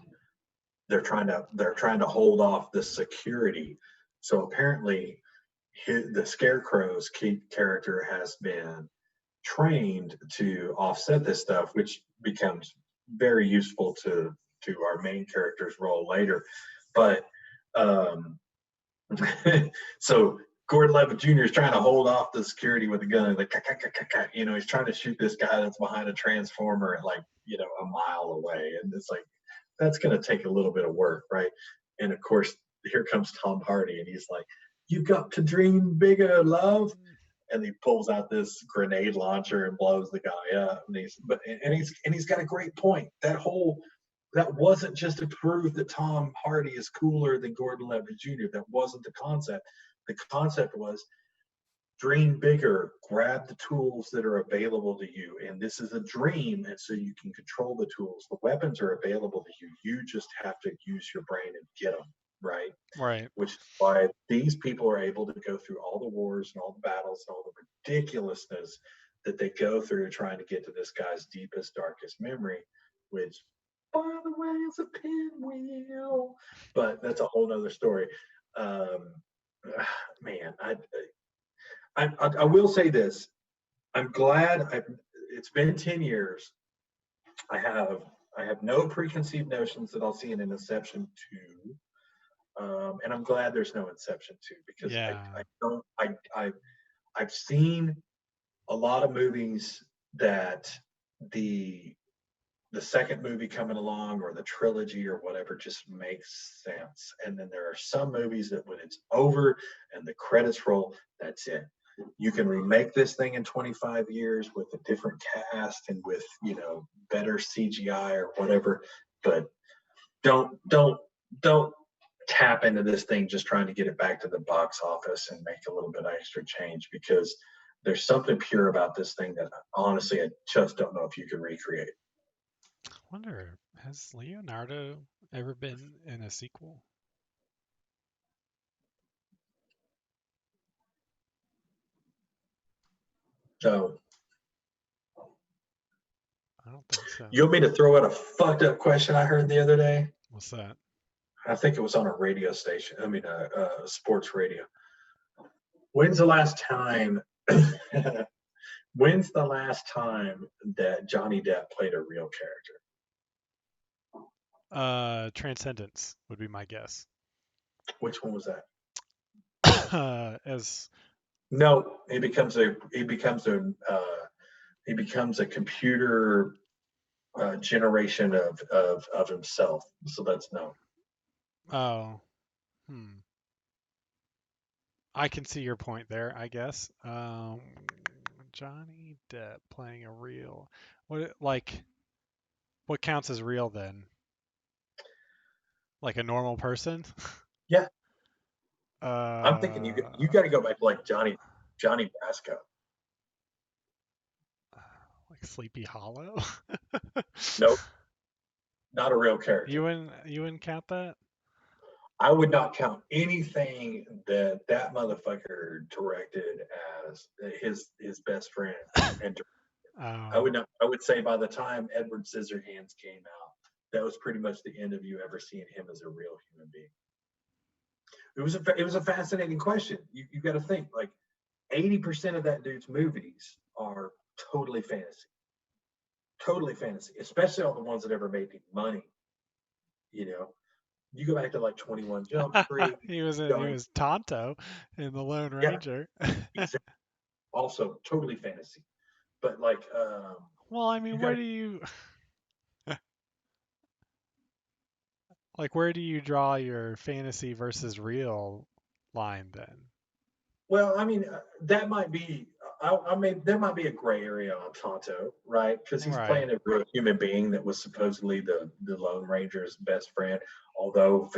Speaker 2: they're trying to hold off the security. So apparently, the Scarecrow's key character has been trained to offset this stuff, which becomes very useful to our main character's role later. But um, so Gordon Levitt Jr. is trying to hold off the security with a gun, like he's trying to shoot this guy that's behind a transformer at like a mile away, and it's like that's going to take a little bit of work, right? And of course, here comes Tom Hardy, and he's like, "You got to dream bigger, love." And he pulls out this grenade launcher and blows the guy up. And he's got a great point. That wasn't just to prove that Tom Hardy is cooler than Gordon Levitt Jr. That wasn't the concept. The concept was dream bigger, grab the tools that are available to you. And this is a dream, and so you can control the tools. The weapons are available to you. You just have to use your brain and get them, right?
Speaker 1: Right.
Speaker 2: Which is why these people are able to go through all the wars and all the battles and all the ridiculousness that they go through trying to get to this guy's deepest, darkest memory, which by the way, it's a pinwheel. But that's a whole nother story. Um, man, I will say this. I'm glad it's been 10 years. I have I have no preconceived notions that I'll see in an Inception 2. And I'm glad there's no Inception 2 because
Speaker 1: Yeah.
Speaker 2: I don't I've seen a lot of movies that the the second movie coming along or the trilogy or whatever just makes sense. And then there are some movies that when it's over and the credits roll, that's it. You can remake this thing in 25 years with a different cast and with, better CGI or whatever, but don't don't tap into this thing just trying to get it back to the box office and make a little bit of extra change because there's something pure about this thing that honestly I just don't know if you can recreate.
Speaker 1: I wonder, has Leonardo ever been in a sequel?
Speaker 2: So
Speaker 1: I don't think so.
Speaker 2: you want me to throw out a fucked up question I heard the other day?
Speaker 1: What's that?
Speaker 2: I think it was on a radio station. I mean, sports radio. When's the last time? When's the last time that Johnny Depp played a real character?
Speaker 1: Transcendence would be my guess.
Speaker 2: Which one was that?
Speaker 1: As
Speaker 2: No, he becomes a computer generation of himself. So that's no.
Speaker 1: oh, I can see your point there, I guess. Johnny Depp playing a real what counts as real then? Like a normal person?
Speaker 2: Yeah, I'm thinking you
Speaker 1: uh
Speaker 2: got to go back to like Johnny Brasco.
Speaker 1: like Sleepy Hollow?
Speaker 2: Nope, not a real character.
Speaker 1: You wouldn't count that?
Speaker 2: I would not count anything that motherfucker directed as his best friend. And I
Speaker 1: Oh,
Speaker 2: would not. I would say by the time Edward Scissorhands came out, that was pretty much the end of you ever seeing him as a real human being. It was a fascinating question. You got to think like 80% of that dude's movies are totally fantasy, especially all the ones that ever made any money. You know, you go back to like 21 Jump Street.
Speaker 1: he was he
Speaker 2: Going,
Speaker 1: was Tonto in the Lone
Speaker 2: yeah,
Speaker 1: Ranger.
Speaker 2: exactly. Also totally fantasy. But like,
Speaker 1: Well, I
Speaker 2: you
Speaker 1: mean,
Speaker 2: got
Speaker 1: where
Speaker 2: to.
Speaker 1: do you where do you draw your fantasy versus real line then?
Speaker 2: Well, I mean, that might be. I mean, there might be a gray area on Tonto, right? Because he's
Speaker 1: Right.
Speaker 2: playing a real human being that was supposedly the Lone Ranger's best friend, although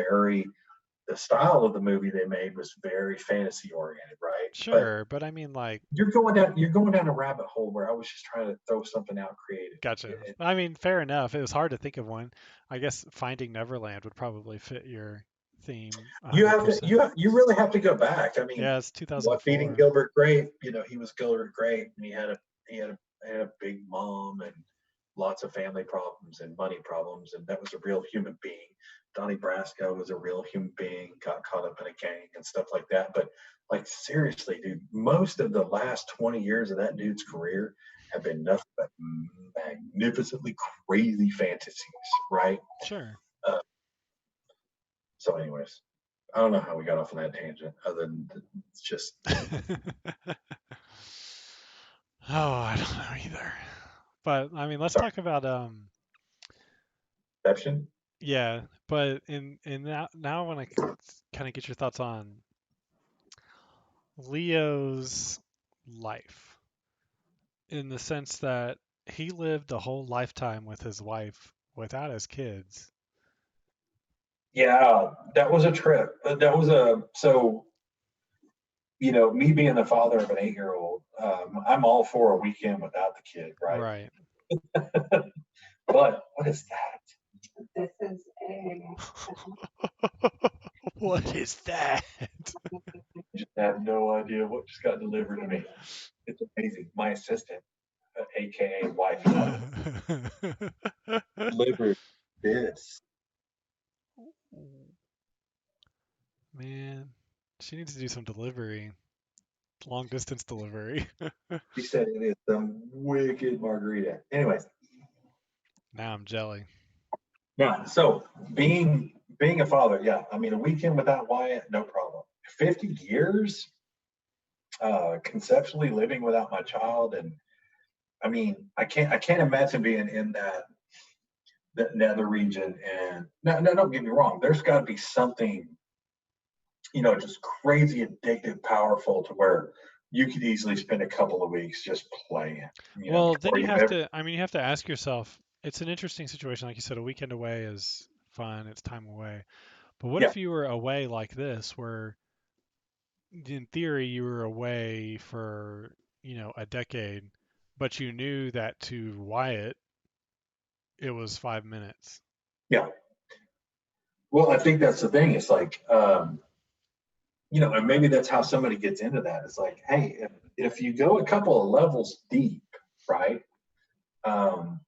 Speaker 2: the style of the movie they made was very fantasy oriented, right? But
Speaker 1: Sure, but I mean like
Speaker 2: you're going down a rabbit hole where I was just trying to throw something out creative.
Speaker 1: gotcha. I mean, fair enough. It was hard to think of one. I guess Finding Neverland would probably fit your theme
Speaker 2: You have to
Speaker 1: 100%.
Speaker 2: you really have to go back. I mean,
Speaker 1: Yeah, it's
Speaker 2: what feeding
Speaker 1: 2004.
Speaker 2: Gilbert Grape? He was Gilbert Grape, and he had a big mom and lots of family problems and money problems, and that was a real human being. Donnie Brasco was a real human being, got caught up in a gang and stuff like that. But like seriously, dude, most of the last 20 years of that dude's career have been nothing but magnificently crazy fantasies, right?
Speaker 1: Sure.
Speaker 2: Uh, so, anyways, I don't know how we got off on that tangent, other than it's just
Speaker 1: Oh, I don't know either. But I mean, let's
Speaker 2: sorry,
Speaker 1: talk about
Speaker 2: Inception.
Speaker 1: yeah, but in now I want to kind of get your thoughts on Leo's life in the sense that he lived a whole lifetime with his wife without his kids.
Speaker 2: Yeah, that was a trip. That was a so me being the father of an 8-year-old, I'm all for a weekend without the kid, right?
Speaker 1: Right.
Speaker 2: But what is that?
Speaker 7: This is a
Speaker 1: What is that?
Speaker 2: I just have no idea what just got delivered to me. It's amazing. My assistant, aka wife, delivered this.
Speaker 1: Man, she needs to do some delivery, long distance delivery.
Speaker 2: She said it is some wicked margarita. Anyways,
Speaker 1: Now I'm jelly.
Speaker 2: now so being a father, yeah. I mean, a weekend without Wyatt, no problem. 50 years conceptually living without my child, and I mean, I can't imagine being in that nether region. And no, don't get me wrong. There's got to be something, just crazy addictive, powerful to where you could easily spend a couple of weeks just playing,
Speaker 1: Well, then
Speaker 2: before
Speaker 1: you
Speaker 2: you've
Speaker 1: have
Speaker 2: ever.
Speaker 1: to, I mean, you have to ask yourself, it's an interesting situation. Like you said, a weekend away is fun, it's time away. But what
Speaker 2: Yeah,
Speaker 1: if you were away like this, where in theory you were away for, a decade, but you knew that to Wyatt it was 5 minutes?
Speaker 2: yeah. Well, I think that's the thing. It's like, and maybe that's how somebody gets into that. It's like, hey, if you go a couple of levels deep, right? Um,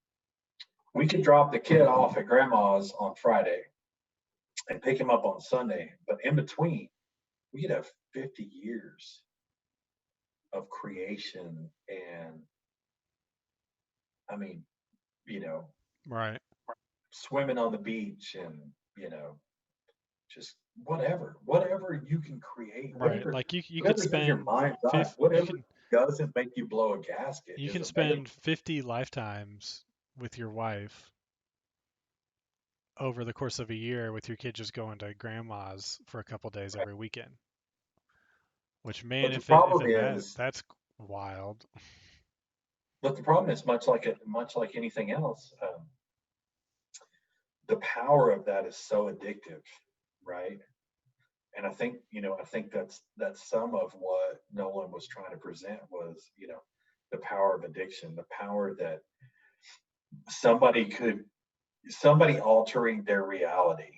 Speaker 2: we could drop the kid off at grandma's on Friday and pick him up on Sunday, but in between, we could have 50 years of creation and, I mean, you know,
Speaker 1: Right,
Speaker 2: swimming on the beach and, just whatever you can create,
Speaker 1: right. Like you could
Speaker 2: whatever's in your
Speaker 1: spend
Speaker 2: mind's eye,
Speaker 1: fifth,
Speaker 2: whatever doesn't make you blow a gasket
Speaker 1: you
Speaker 2: is
Speaker 1: can
Speaker 2: amazing.
Speaker 1: spend 50 lifetimes with your wife over the course of a year, with your kid just going to grandma's for a couple days every weekend. Which, man,
Speaker 2: But the
Speaker 1: if
Speaker 2: problem
Speaker 1: it that
Speaker 2: is,
Speaker 1: that's wild.
Speaker 2: much like anything else, the power of that is so addictive, right? And I think that's some of what Nolan was trying to present was, the power of addiction, the power that somebody could somebody altering their reality,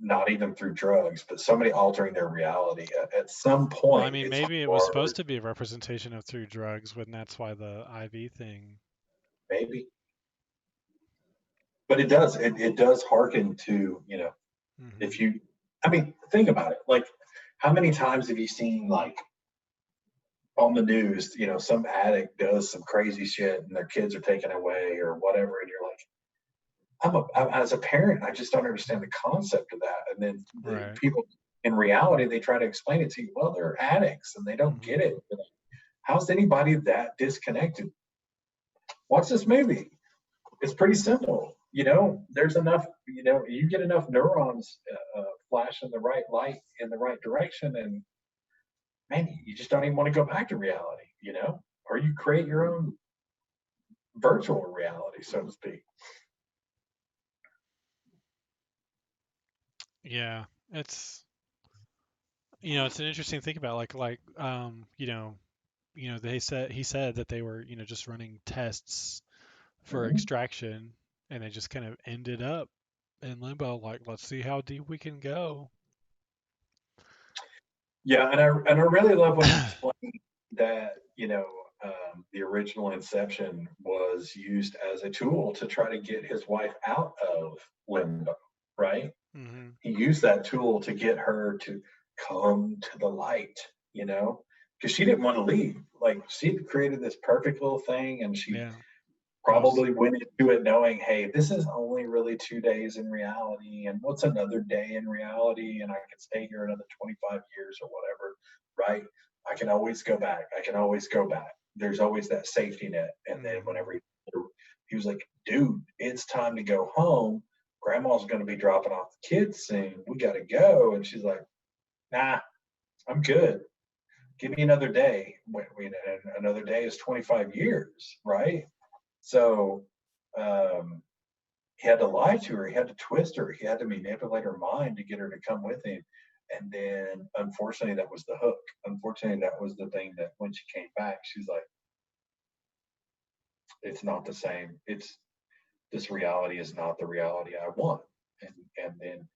Speaker 2: not even through drugs, but somebody altering their reality at some
Speaker 1: Well, I
Speaker 2: point.
Speaker 1: mean,
Speaker 2: It's
Speaker 1: maybe it was
Speaker 2: hard,
Speaker 1: supposed to be a representation of through drugs, when that's why the IV thing.
Speaker 2: maybe, but it does hearken to,
Speaker 1: Hmm.
Speaker 2: if you, I mean, think about it. Like, how many times have you seen, like, on the news, some addict does some crazy shit and their kids are taken away or whatever, and you're like, as a parent, I just don't understand the concept of that. And then the
Speaker 1: Right.
Speaker 2: people in reality, they try to explain it to you. Well, they're addicts and they don't
Speaker 1: Hmm.
Speaker 2: get it. How's anybody that disconnected? Watch this movie. It's pretty simple. There's enough. You get enough neurons flash in the right light in the right direction, and man, you just don't even want to go back to reality. Or you create your own virtual reality, so to speak.
Speaker 1: Yeah, it's it's an interesting thing about, he said that they were, just running tests for
Speaker 2: Mhm.
Speaker 1: extraction, and they just kind of ended up in limbo, like, let's see how deep we can go.
Speaker 2: Yeah, and I really love when he explained that, the original Inception was used as a tool to try to get his wife out of limbo, right?
Speaker 1: Hmm.
Speaker 2: He used that tool to get her to come to the light, because she didn't want to leave. Like, she created this perfect little thing, and she
Speaker 1: Yeah, it was.
Speaker 2: probably went into it knowing, hey, this is only really 2 days in reality, and what's another day in reality, and I can stay here another 25 years or whatever, right? I can always go back. I can always go back. There's always that safety net. And then
Speaker 1: Hmm.
Speaker 2: whenever he was like, dude, it's time to go home. Grandma's going to be dropping off the kids soon. We got to go. And she's like, nah, I'm good. Give me another day. And another day is 25 years, right? So um, he had to lie to her. He had to twist her. He had to manipulate her mind to get her to come with him. And then, unfortunately, that was the hook. Unfortunately, that was the thing that when she came back, she's like, "It's not the same. This reality is not the reality I want." And then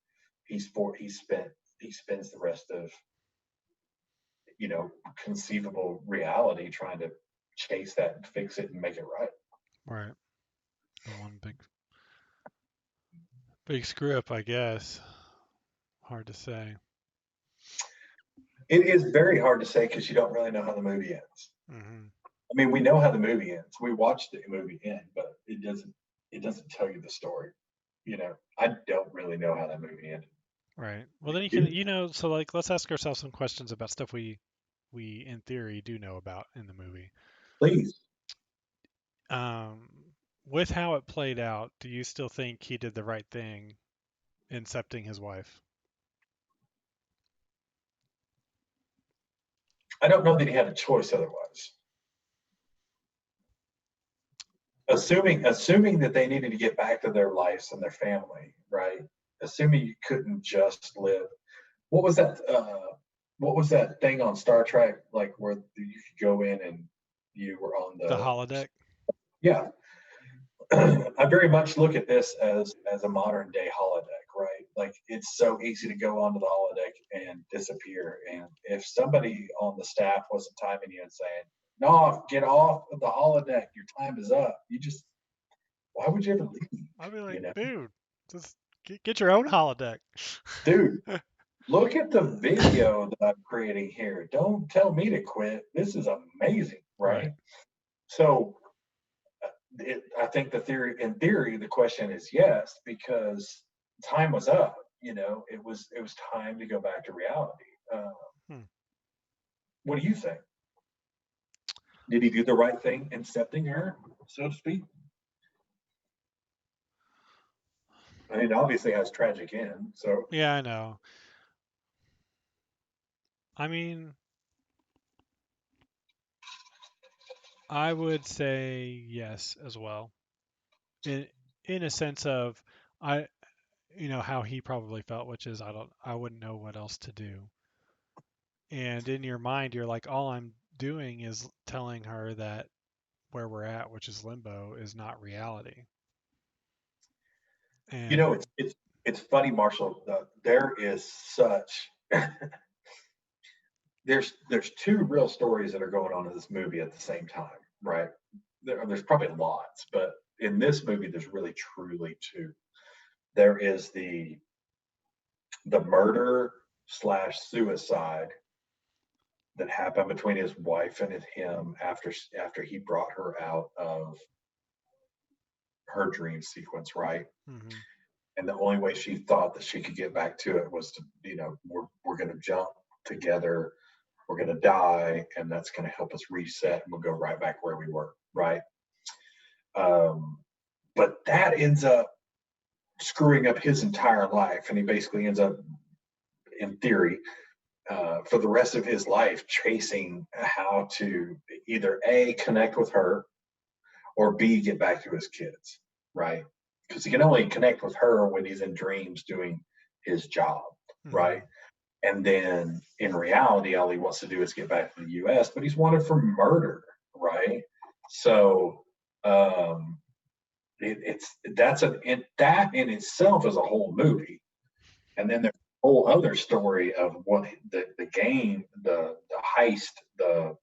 Speaker 2: he's for he spends the rest of, conceivable reality trying to chase that and fix it and make it right.
Speaker 1: Right. The one big. Big screw up, I guess. Hard to say.
Speaker 2: It is very hard to say because you don't really know how the movie ends.
Speaker 1: Hmm.
Speaker 2: I mean, we know how the movie ends. We watched the movie end, but it doesn't tell you the story. I don't really know how that movie ended.
Speaker 1: Right. Well, then you can,
Speaker 2: You
Speaker 1: so like, let's ask ourselves some questions about stuff we in theory do know about in the movie.
Speaker 2: please.
Speaker 1: Um, with how it played out, do you still think he did the right thing incepting his wife?
Speaker 2: I don't know that he had a choice otherwise. Assuming that they needed to get back to their lives and their family, right? Assuming you couldn't just live. What was that? What was that thing on Star Trek, like where you could go in and you were on
Speaker 1: The
Speaker 2: the?
Speaker 1: holodeck?
Speaker 2: Yeah, I very much look at this as a modern day holodeck, right? Like it's so easy to go onto the holodeck and disappear. And if somebody on the staff wasn't timing you and saying, "No, get off of the holodeck, your time is up," why would you ever leave?
Speaker 1: I'd be
Speaker 2: You
Speaker 1: like,
Speaker 2: know,
Speaker 1: dude, just get your own holodeck.
Speaker 2: dude, look at the video that I'm creating here. Don't tell me to quit. This is amazing,
Speaker 1: Right.
Speaker 2: right? So I think in theory, the question is yes, because time was up. It was time to go back to reality. Uh,
Speaker 1: Hmm.
Speaker 2: what do you think? Did he do the right thing accepting her, so to speak? I mean, it obviously has tragic end. So
Speaker 1: Yeah, I know. I mean, I would say yes as well. In in a sense of I how he probably felt, which is I wouldn't know what else to do. And in your mind, you're like, all I'm doing is telling her that where we're at, which is limbo, is not reality.
Speaker 2: you know,
Speaker 1: And
Speaker 2: it's funny, Marshall. There is such there's two real stories that are going on in this movie at the same time, right? There's probably lots, but in this movie, there's really truly two. There is the murder slash suicide that happened between his wife and him after he brought her out of her dream sequence, right?
Speaker 1: mhm,
Speaker 2: And the only way she thought that she could get back to it was to, we're going to jump together, we're going to die, and that's going to help us reset, and we'll go right back where we were, right? Um, but that ends up screwing up his entire life, and he basically ends up, in theory, for the rest of his life, chasing how to either A, connect with her, or B, get back to his kids, right? Because he can only connect with her when he's in dreams doing his job, right?
Speaker 1: mhm.
Speaker 2: And then in reality, all he wants to do is get back to the US, but he's wanted for murder, right? So um, it's that in itself is a whole movie. And then there's a whole other story of what the game, the heist, the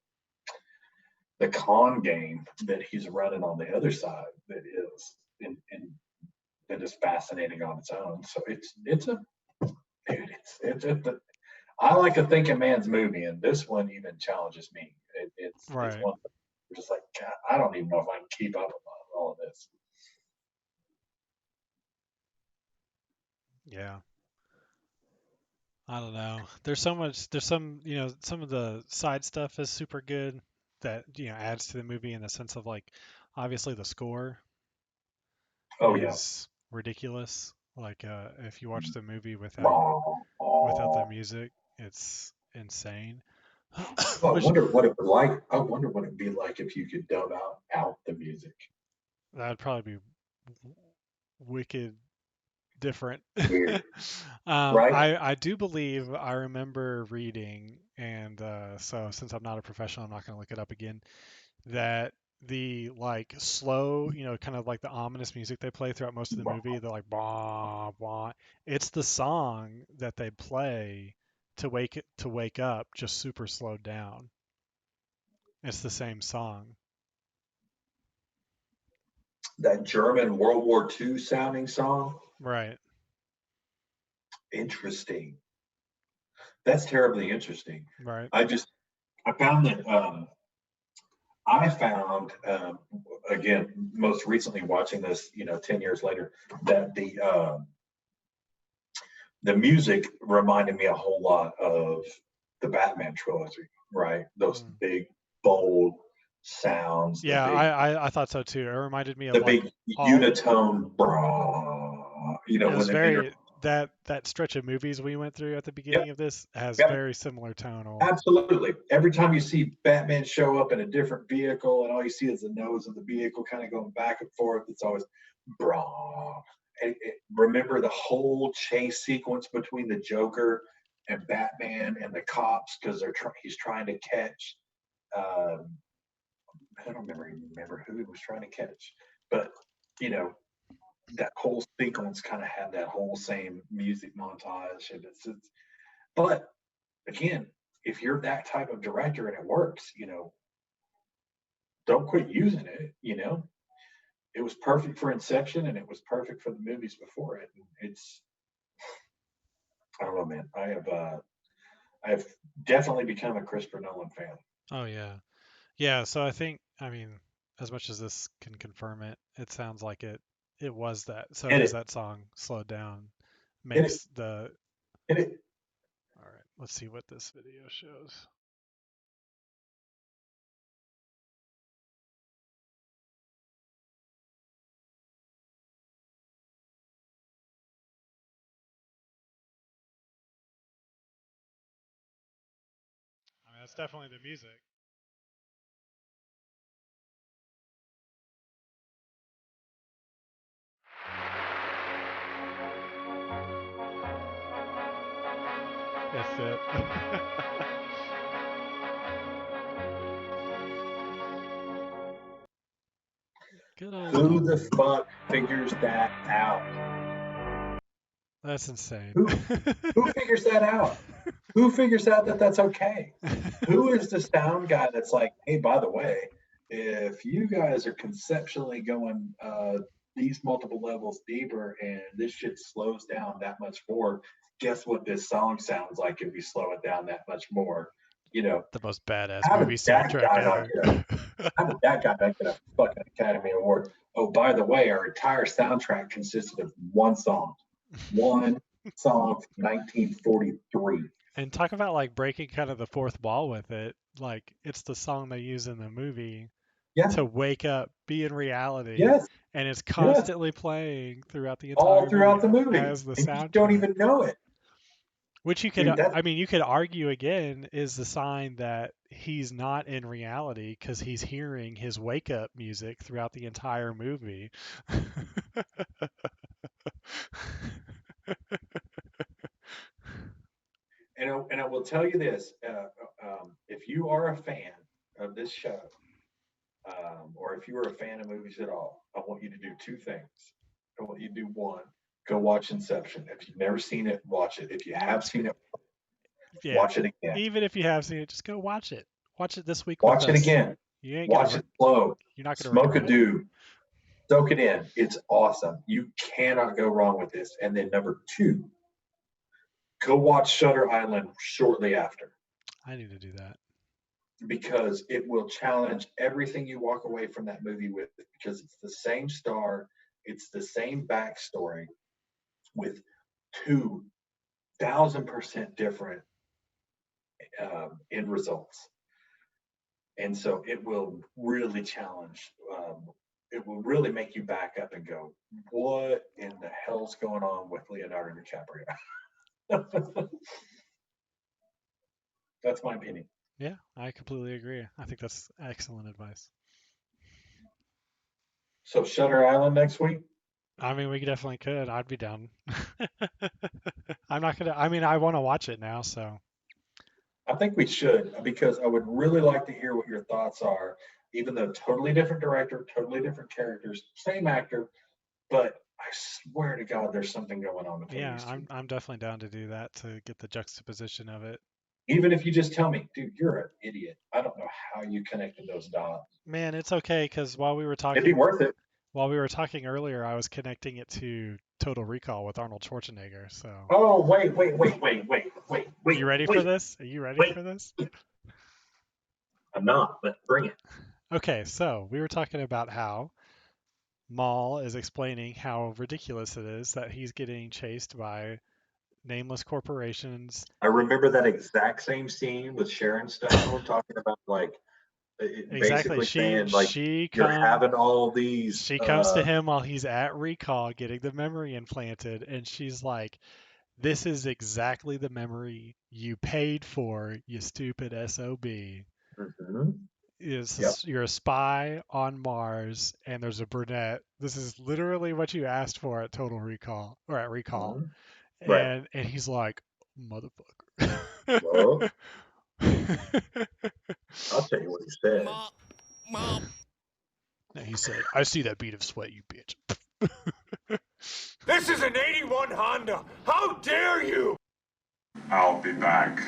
Speaker 2: con game that he's running on the other side that is that is fascinating on its own. So it's a dude, it's I like a thinking man's movie, and this one even challenges me. It's
Speaker 1: Right.
Speaker 2: one just like God, I don't even know if I can keep up with all of this.
Speaker 1: Yeah. I don't know. There's so much. There's some. Some of the side stuff is super good that adds to the movie in the sense of like, obviously the score
Speaker 2: Oh yeah,
Speaker 1: is ridiculous. Like, if you watch the movie
Speaker 2: oh,
Speaker 1: without the
Speaker 2: oh.
Speaker 1: music, it's insane.
Speaker 2: Well,
Speaker 1: Which
Speaker 2: I wonder what it'd be like if you could dub out the music.
Speaker 1: that would probably be wicked different.
Speaker 2: Weird, right?
Speaker 1: I do believe I remember reading, and so since I'm not a professional, I'm not going to look it up again, that the like slow, kind of like the ominous music they play throughout most of the movie, they're like blah blah. It's the song that they play to wake up, just super slowed down. It's the same song.
Speaker 2: That German World War II sounding song.
Speaker 1: Right.
Speaker 2: Interesting. That's terribly interesting.
Speaker 1: Right.
Speaker 2: I just I found that I found again most recently watching this, 10 years later, that the music reminded me a whole lot of the Batman trilogy, right? Those
Speaker 1: Mm.
Speaker 2: big, bold sounds,
Speaker 1: Yeah, I thought so too. It reminded me of
Speaker 2: the
Speaker 1: like
Speaker 2: big
Speaker 1: all.
Speaker 2: unitone, brah,
Speaker 1: It was
Speaker 2: when the
Speaker 1: very that stretch of movies we went through at the
Speaker 2: yep,
Speaker 1: beginning of this has
Speaker 2: yep,
Speaker 1: very similar tonal.
Speaker 2: absolutely. Every time you see Batman show up in a different vehicle, and all you see is the nose of the vehicle kind of going back and forth, it's always brah. And remember the whole chase sequence between the Joker and Batman and the cops because he's trying to catch. Um, I don't remember who he was trying to catch, but you know that whole sequence kind of had that whole same music montage, and it's but again, if you're that type of director and it works, don't quit using it. It was perfect for Inception and it was perfect for the movies before it. And I don't know, man. I have definitely become a Christopher Nolan fan.
Speaker 1: Oh yeah. Yeah, so I mean, as much as this can confirm it, it sounds like it was that. So it
Speaker 2: Hit
Speaker 1: is
Speaker 2: it,
Speaker 1: that song slowed down
Speaker 2: hit it,
Speaker 1: makes the.
Speaker 2: hit it.
Speaker 1: All right, let's see what this video shows. I mean, that's definitely the music. That's it. Good old
Speaker 2: Who the
Speaker 1: Nolan.
Speaker 2: fuck figures that out?
Speaker 1: That's insane.
Speaker 2: Who who figures that out? Who figures out that that's okay? Who is the sound guy that's like, hey, by the way, if you guys are conceptually going these multiple levels deeper and this shit slows down that much more, guess what this song sounds like if you slow it down that much more? You know,
Speaker 1: The most badass
Speaker 2: how did
Speaker 1: movie
Speaker 2: that
Speaker 1: soundtrack
Speaker 2: guy not
Speaker 1: ever.
Speaker 2: get a how did that guy not get a fucking Academy Award? Oh, by the way, our entire soundtrack consisted of one song from 1943.
Speaker 1: And talk about like breaking kind of the fourth wall with it. Like it's the song they use in the movie
Speaker 2: Yeah,
Speaker 1: to wake up, be in reality,
Speaker 2: yes,
Speaker 1: and it's
Speaker 2: yes,
Speaker 1: constantly playing throughout the
Speaker 2: all
Speaker 1: entire movie
Speaker 2: throughout the movie,
Speaker 1: as the
Speaker 2: and you don't
Speaker 1: soundtrack.
Speaker 2: even know it,
Speaker 1: Which
Speaker 2: dude. That's
Speaker 1: I mean, you could argue again is the sign that he's not in reality because he's hearing his wake up music throughout the entire movie.
Speaker 2: and I will tell you this: if you are a fan of this show, or if you are a fan of movies at all, I want you to do two things. I want you to do one, go watch Inception. If you've never seen it, watch it. If you
Speaker 1: Yeah,
Speaker 2: have seen it,
Speaker 1: yeah.
Speaker 2: watch it again.
Speaker 1: Even if you have seen it, just go watch it. Watch it this week with
Speaker 2: Watch it
Speaker 1: us.
Speaker 2: again.
Speaker 1: You ain't gonna.
Speaker 2: Watch it slow.
Speaker 1: You're not gonna
Speaker 2: Smoke a
Speaker 1: regret it.
Speaker 2: doob. Soak it in. It's awesome. You cannot go wrong with this. And then number two, go watch Shutter Island shortly after
Speaker 1: I need to do that.
Speaker 2: because it will challenge everything you walk away from that movie with because it's the same star, it's the same backstory with 2,000% different end results. And so it will really challenge, it will really make you back up and go, what in the hell's going on with Leonardo DiCaprio? That's my opinion.
Speaker 1: Yeah, I completely agree. I think that's excellent advice.
Speaker 2: So Shutter Island next week.
Speaker 1: I mean, we definitely could. I'd be down. I'm not gonna. I mean, I want to watch it now, so
Speaker 2: I think we should because I would really like to hear what your thoughts are, even though totally different director, totally different characters, same actor, but I swear to God, there's something going on between
Speaker 1: yeah,
Speaker 2: these two.
Speaker 1: I'm definitely down to do that to get the juxtaposition of it.
Speaker 2: Even if you just tell me, dude, you're an idiot. I don't know how you connected those dots.
Speaker 1: Man, it's okay because while we were
Speaker 2: It'd be
Speaker 1: talking,
Speaker 2: worth it.
Speaker 1: While we were talking earlier, I was connecting it to Total Recall with Arnold Schwarzenegger. So,
Speaker 2: Oh, wait.
Speaker 1: you ready for this? Are you ready for this?
Speaker 2: I'm not, but bring it.
Speaker 1: Okay, so we were talking about how Maul is explaining how ridiculous it is that he's getting chased by nameless corporations.
Speaker 2: I remember that exact same scene with Sharon Stone talking about
Speaker 1: Exactly.
Speaker 2: basically saying
Speaker 1: She
Speaker 2: you're
Speaker 1: comes
Speaker 2: having all these.
Speaker 1: to him while he's at recall getting the memory implanted, and she's like, "This is exactly the memory you paid for, you stupid SOB.
Speaker 2: Mhm. Yep.
Speaker 1: You're a spy on Mars, and there's a brunette. This is literally what you asked for at Total Recall or at Recall."
Speaker 2: Mhm. Right.
Speaker 1: And he's like, "Motherfucker."
Speaker 2: Well, I'll tell you what he said.
Speaker 1: No, he said, "I see that bead of sweat, you bitch."
Speaker 3: This is an 81 Honda. How dare you?
Speaker 4: I'll be back.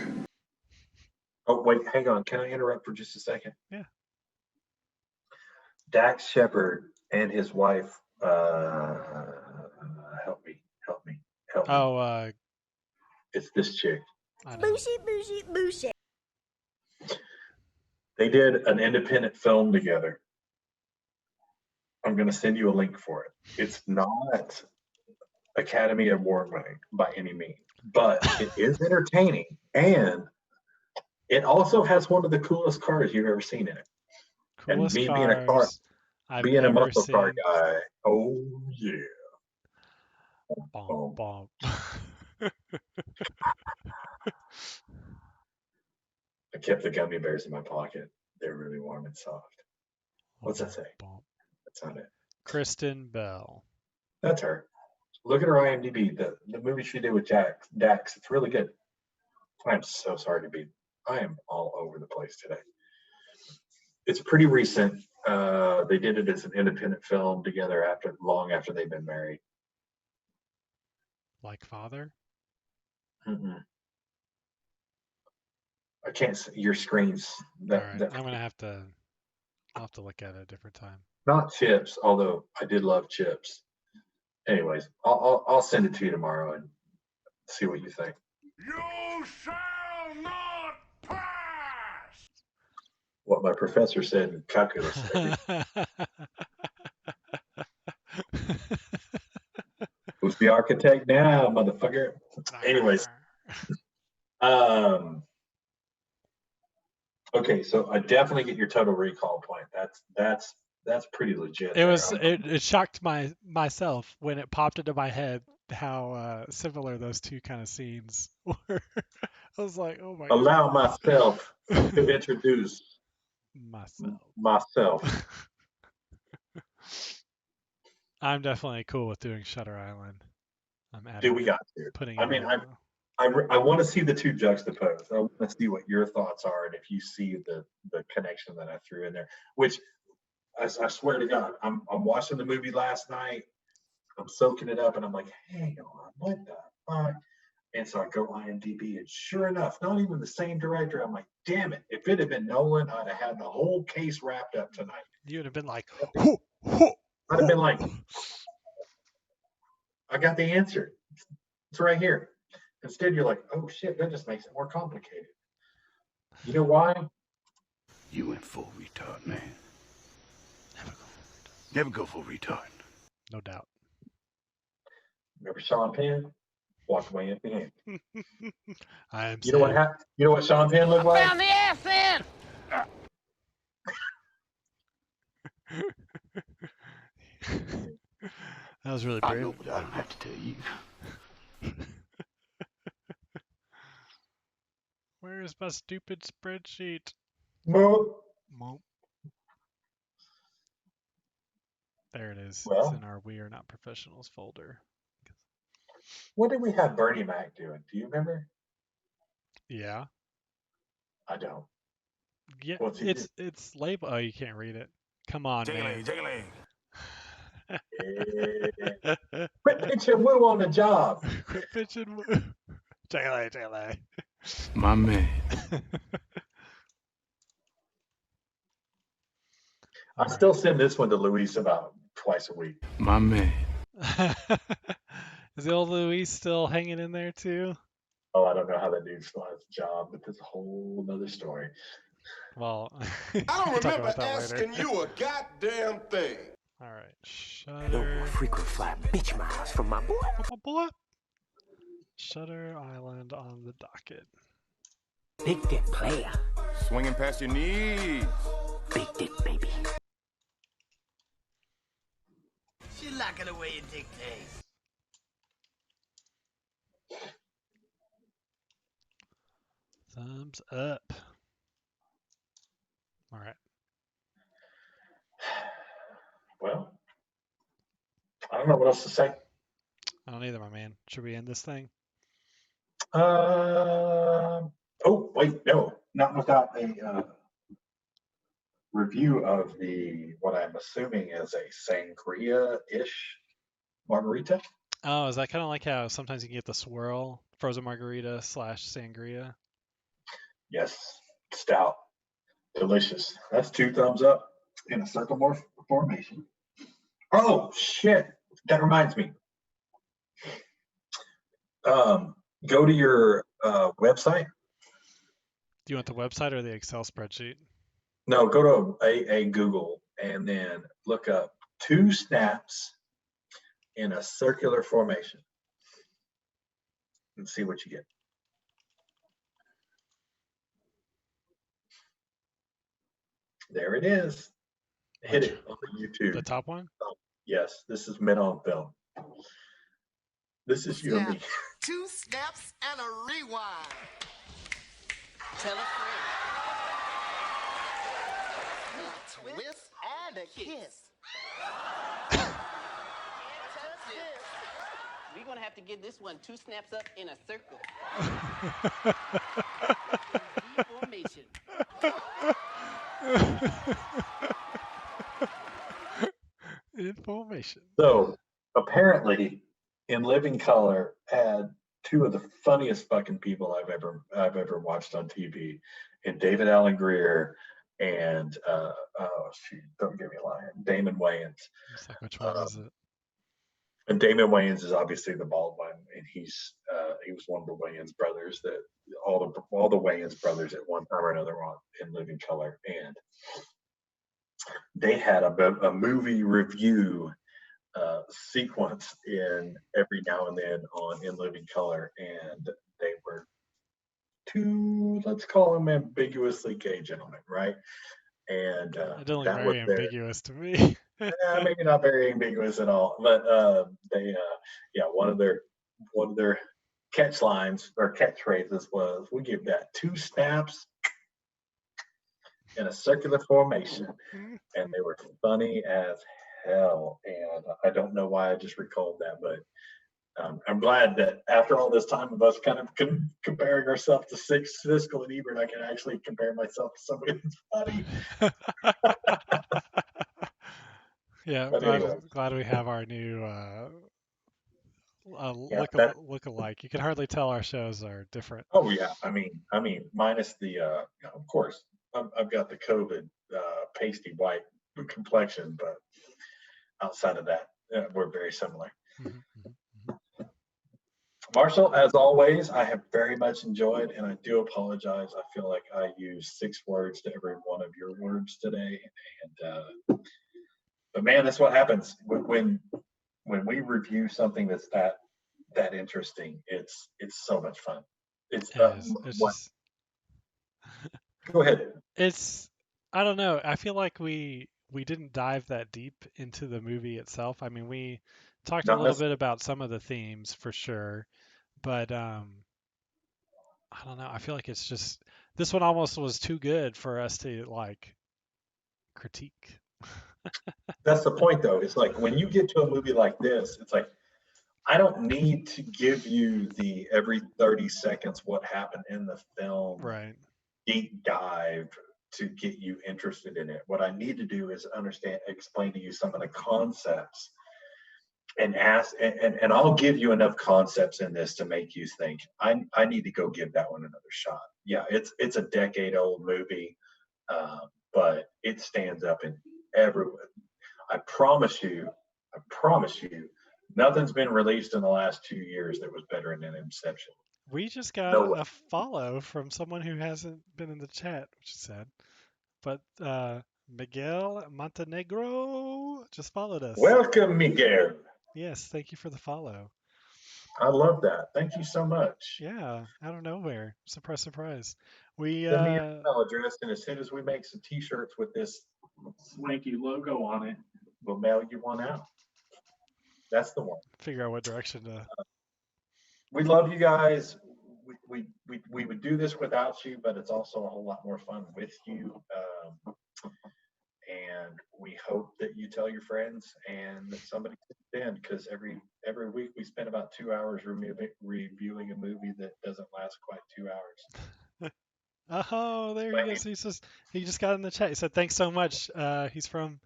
Speaker 2: Oh, wait, hang on. Can I interrupt for just a second?
Speaker 1: Yeah.
Speaker 2: Dax Shepard and his wife, help me.
Speaker 1: Oh,
Speaker 2: It's this chick.
Speaker 1: I know.
Speaker 5: Bougie, bougie, bougie.
Speaker 2: They did an independent film together. I'm going to send you a link for it. It's not Academy Award winning by any means, but it is entertaining, and it also has one of the coolest cars you've ever seen in it. And
Speaker 1: Coolest
Speaker 2: me
Speaker 1: cars I've
Speaker 2: being a
Speaker 1: ever
Speaker 2: muscle car
Speaker 1: seen.
Speaker 2: guy, oh yeah.
Speaker 1: Bom, bom.
Speaker 2: I kept the gummy bears in my pocket. They're really warm and soft. What's that say?
Speaker 1: Bom.
Speaker 2: That's not it.
Speaker 1: Kristen Bell.
Speaker 2: That's her. Look at her IMDb. The movie she did with Dax. It's really good. I'm so sorry to be. I am all over the place today. It's pretty recent. They did it as an independent film together long after they've been married.
Speaker 1: Like father?
Speaker 2: Mm-mm. I can't see your screens.
Speaker 1: All right. I'm gonna have to. I'll have to look at it a different time.
Speaker 2: Not chips, although I did love chips. Anyways, I'll send it to you tomorrow and see what you think.
Speaker 3: You shall not pass!
Speaker 2: What my professor said in calculus. Who's the architect now, motherfucker? Anyways, okay, so I definitely get your total recall point. That's pretty legit.
Speaker 1: It shocked myself when it popped into my head how similar those two kind of scenes were. I was like, oh my
Speaker 2: Allow
Speaker 1: god.
Speaker 2: myself to introduce myself.
Speaker 1: I'm definitely cool with doing Shutter Island. I'm adding.
Speaker 2: Dude, we got to.
Speaker 1: Putting.
Speaker 2: I mean, I want to see the two juxtaposed. I want to see what your thoughts are, and if you see the connection that I threw in there. Which I swear to God, I'm watching the movie last night. I'm soaking it up, and I'm like, hang on, what the fuck? And so I go IMDb, and sure enough, not even the same director. I'm like, damn it! If it had been Nolan, I'd have had the whole case wrapped up tonight.
Speaker 1: You would have been like,
Speaker 2: I'd have been like, I got the answer. It's right here. Instead, you're like, oh shit, that just makes it more complicated. You know why?
Speaker 4: You went full retard, man. Never go full retard.
Speaker 1: No doubt.
Speaker 2: Remember Sean Penn? Walked away empty handed.
Speaker 1: I am.
Speaker 2: You know what happened? You know what Sean Penn looked like?
Speaker 5: Found the accent.
Speaker 1: That was really
Speaker 4: I
Speaker 1: brave.
Speaker 4: know, but I don't have to tell you.
Speaker 1: Where's my stupid spreadsheet?
Speaker 2: No.
Speaker 1: Mo. There it is.
Speaker 2: Well,
Speaker 1: it's in our We Are Not Professionals folder.
Speaker 2: What did we have Bernie Mac doing? Do you remember?
Speaker 1: Yeah.
Speaker 2: I don't.
Speaker 1: Yeah.
Speaker 2: What's he do?
Speaker 1: It's label. Oh, you can't read it. Come on, man.
Speaker 2: Quit pitching woo on the job.
Speaker 1: Quit pitching woo. JLA.
Speaker 4: My man.
Speaker 2: I still send this one to Luis about twice a week.
Speaker 4: My man.
Speaker 1: Is the old Louis still hanging in there too?
Speaker 2: Oh, I don't know how that dude still has a job, but that's a whole other story.
Speaker 1: Well,
Speaker 3: I
Speaker 1: we
Speaker 3: don't
Speaker 1: can talk
Speaker 3: remember
Speaker 1: about that later.
Speaker 3: asking you a goddamn thing.
Speaker 1: All right,
Speaker 6: No
Speaker 1: Shutter.
Speaker 6: more frequent flyer bitch miles from my boy.
Speaker 1: Boy. Shutter Island on the docket.
Speaker 6: Big dick player.
Speaker 3: Swinging past your knees.
Speaker 6: Big dick baby.
Speaker 5: She like it the way you dictate.
Speaker 1: Thumbs up. All right.
Speaker 2: Well, I don't know what else to say.
Speaker 1: I don't either, my man. Should we end this thing?
Speaker 2: Oh, wait, no, not without a review of what I'm assuming is a sangria-ish margarita.
Speaker 1: Oh, is that kind of like how sometimes you can get the swirl frozen margarita / sangria?
Speaker 2: Yes, stout, delicious. That's 2 thumbs up in a circle formation. Oh shit, that reminds me. Go to your website.
Speaker 1: Do you want the website or the Excel spreadsheet?
Speaker 2: No, go to a Google and then look up 2 snaps in a circular formation and see what you get. There it is. Hit
Speaker 1: Which-
Speaker 2: it on the YouTube.
Speaker 1: The top one?
Speaker 2: Yes, this is meant on film. This is you and me.
Speaker 3: 2 snaps and a rewind.
Speaker 5: Tell a friend.
Speaker 3: A twist and a kiss.
Speaker 5: We're gonna have to get this one 2 snaps up in a circle. Formation.
Speaker 1: Information.
Speaker 2: So apparently, In Living Color had 2 of the funniest fucking people I've ever watched on TV, and David Allen Greer and don't get me lying, Damon Wayans.
Speaker 1: It's like, which one is it?
Speaker 2: And Damon Wayans is obviously the bald one, and he was one of the Wayans brothers that all the Wayans brothers at one time or another were on In Living Color, and they had a movie review sequence in every now and then on In Living Color, and they were 2, let's call them ambiguously gay gentlemen, right? And
Speaker 1: It didn't look
Speaker 2: that was
Speaker 1: very
Speaker 2: their
Speaker 1: ambiguous to me.
Speaker 2: maybe not very ambiguous at all, but they one of their catch lines or catchphrases was, "We give that 2 snaps in a circular formation," and they were funny as hell. And I don't know why I just recalled that, but I'm glad that after all this time of us kind of comparing ourselves to Siskel and Ebert, I can actually compare myself to somebody that's funny.
Speaker 1: Yeah,
Speaker 2: But anyway.
Speaker 1: glad we have our new
Speaker 2: Yeah, that,
Speaker 1: look alike. You can hardly tell our shows are different.
Speaker 2: oh yeah, I mean, minus the, of course, I've got the COVID pasty white complexion, but outside of that, we're very similar. Marshall, as always, I have very much enjoyed, and I do apologize. I feel like I used 6 words to every one of your words today, and but man, that's what happens when we review something that's that interesting. It's so much fun. It's what?
Speaker 1: Just
Speaker 2: Go ahead.
Speaker 1: I don't know. I feel like we didn't dive that deep into the movie itself. I mean, we talked a
Speaker 2: Not
Speaker 1: little
Speaker 2: necess-
Speaker 1: bit about some of the themes for sure, but I don't know. I feel like it's just this one almost was too good for us to like critique.
Speaker 2: That's the point, though. It's like when you get to a movie like this, it's like I don't need to give you the every 30 seconds what happened in the film
Speaker 1: Right.
Speaker 2: deep dive to get you interested in it. What I need to do is explain to you some of the concepts and and I'll give you enough concepts in this to make you think I need to go give that one another shot. Yeah, it's a decade old movie, but it stands up in everyone. I promise you, nothing's been released in the last 2 years that was better than Inception.
Speaker 1: We just got
Speaker 2: No way.
Speaker 1: a follow from someone who hasn't been in the chat, which is sad. But Miguel Montenegro just followed us.
Speaker 2: Welcome, Miguel.
Speaker 1: Yes, thank you for the follow.
Speaker 2: I love that. Thank you so much.
Speaker 1: Yeah, out of nowhere. Surprise, surprise. We
Speaker 2: Send me your email address, and as soon as we make some T-shirts with this swanky logo on it, we'll mail you one out. That's the one.
Speaker 1: figure out what direction to.
Speaker 2: We love you guys. We would do this without you, but it's also a whole lot more fun with you. And we hope that you tell your friends and that somebody tunes in, because every week we spend about 2 hours reviewing a movie that doesn't last quite 2 hours.
Speaker 1: Oh, there he goes. He just got in the chat. He said, "Thanks so much." He's from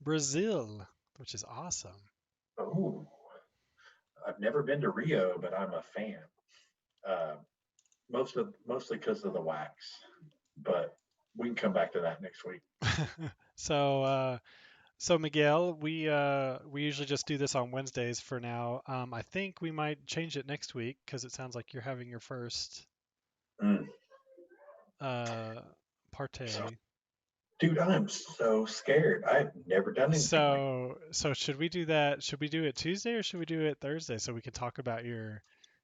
Speaker 1: Brazil, which is awesome.
Speaker 2: Oh, I've never been to Rio, but I'm a fan. Mostly because of the wax, but we can come back to that next week.
Speaker 1: So Miguel, we usually just do this on Wednesdays for now. I think we might change it next week because it sounds like you're having your first partay.
Speaker 2: Dude, I'm so scared. I've never done anything like that.
Speaker 1: So should we do that? Should we do it Tuesday or should we do it Thursday so we can talk about your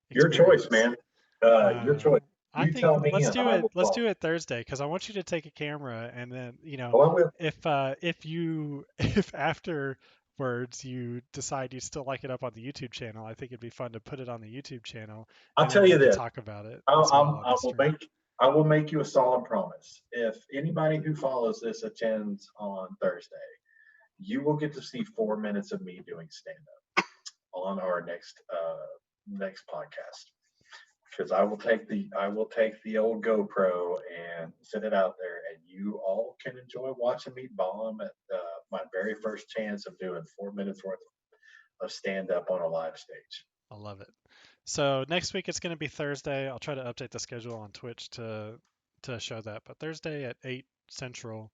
Speaker 2: Your choice,
Speaker 1: experience?
Speaker 2: man. Your choice.
Speaker 1: I
Speaker 2: You
Speaker 1: think
Speaker 2: tell me,
Speaker 1: let's
Speaker 2: and
Speaker 1: do
Speaker 2: I
Speaker 1: it.
Speaker 2: will
Speaker 1: Let's
Speaker 2: follow.
Speaker 1: do it Thursday because I want you to take a camera and then
Speaker 2: Oh, I will.
Speaker 1: if afterwards you decide you still like it up on the YouTube channel, I think it'd be fun to put it on the YouTube channel
Speaker 2: I'll
Speaker 1: and
Speaker 2: tell
Speaker 1: then
Speaker 2: you
Speaker 1: we can
Speaker 2: this.
Speaker 1: talk about it as well on the stream.
Speaker 2: I will make you a solemn promise. If anybody who follows this attends on Thursday, you will get to see 4 minutes of me doing stand-up on our next podcast. Because I will take the old GoPro and set it out there, and you all can enjoy watching me bomb at my very first chance of doing 4 minutes worth of stand-up on a live stage.
Speaker 1: I love it. So next week it's going to be Thursday. I'll try to update the schedule on Twitch to show that. But Thursday at 8 Central.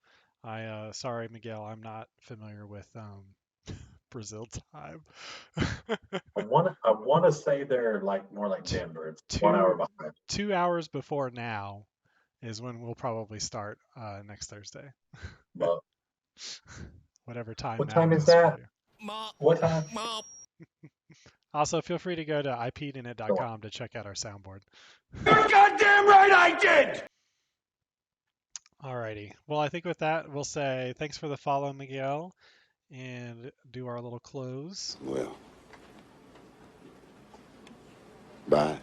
Speaker 1: Sorry, Miguel, I'm not familiar with Brazil time.
Speaker 2: I want to say they're more like Denver. It's 1 hour behind.
Speaker 1: 2 hours before now is when we'll probably start next Thursday.
Speaker 2: But
Speaker 1: whatever time.
Speaker 2: what
Speaker 1: now
Speaker 2: time is
Speaker 1: for
Speaker 2: that?
Speaker 1: you.
Speaker 2: What time?
Speaker 1: Also, feel free to go to ipnet.com to check out our soundboard.
Speaker 3: You're goddamn right I did!
Speaker 1: Alrighty. Well, I think with that, we'll say thanks for the follow, Miguel, and do our little close.
Speaker 4: Well, bye.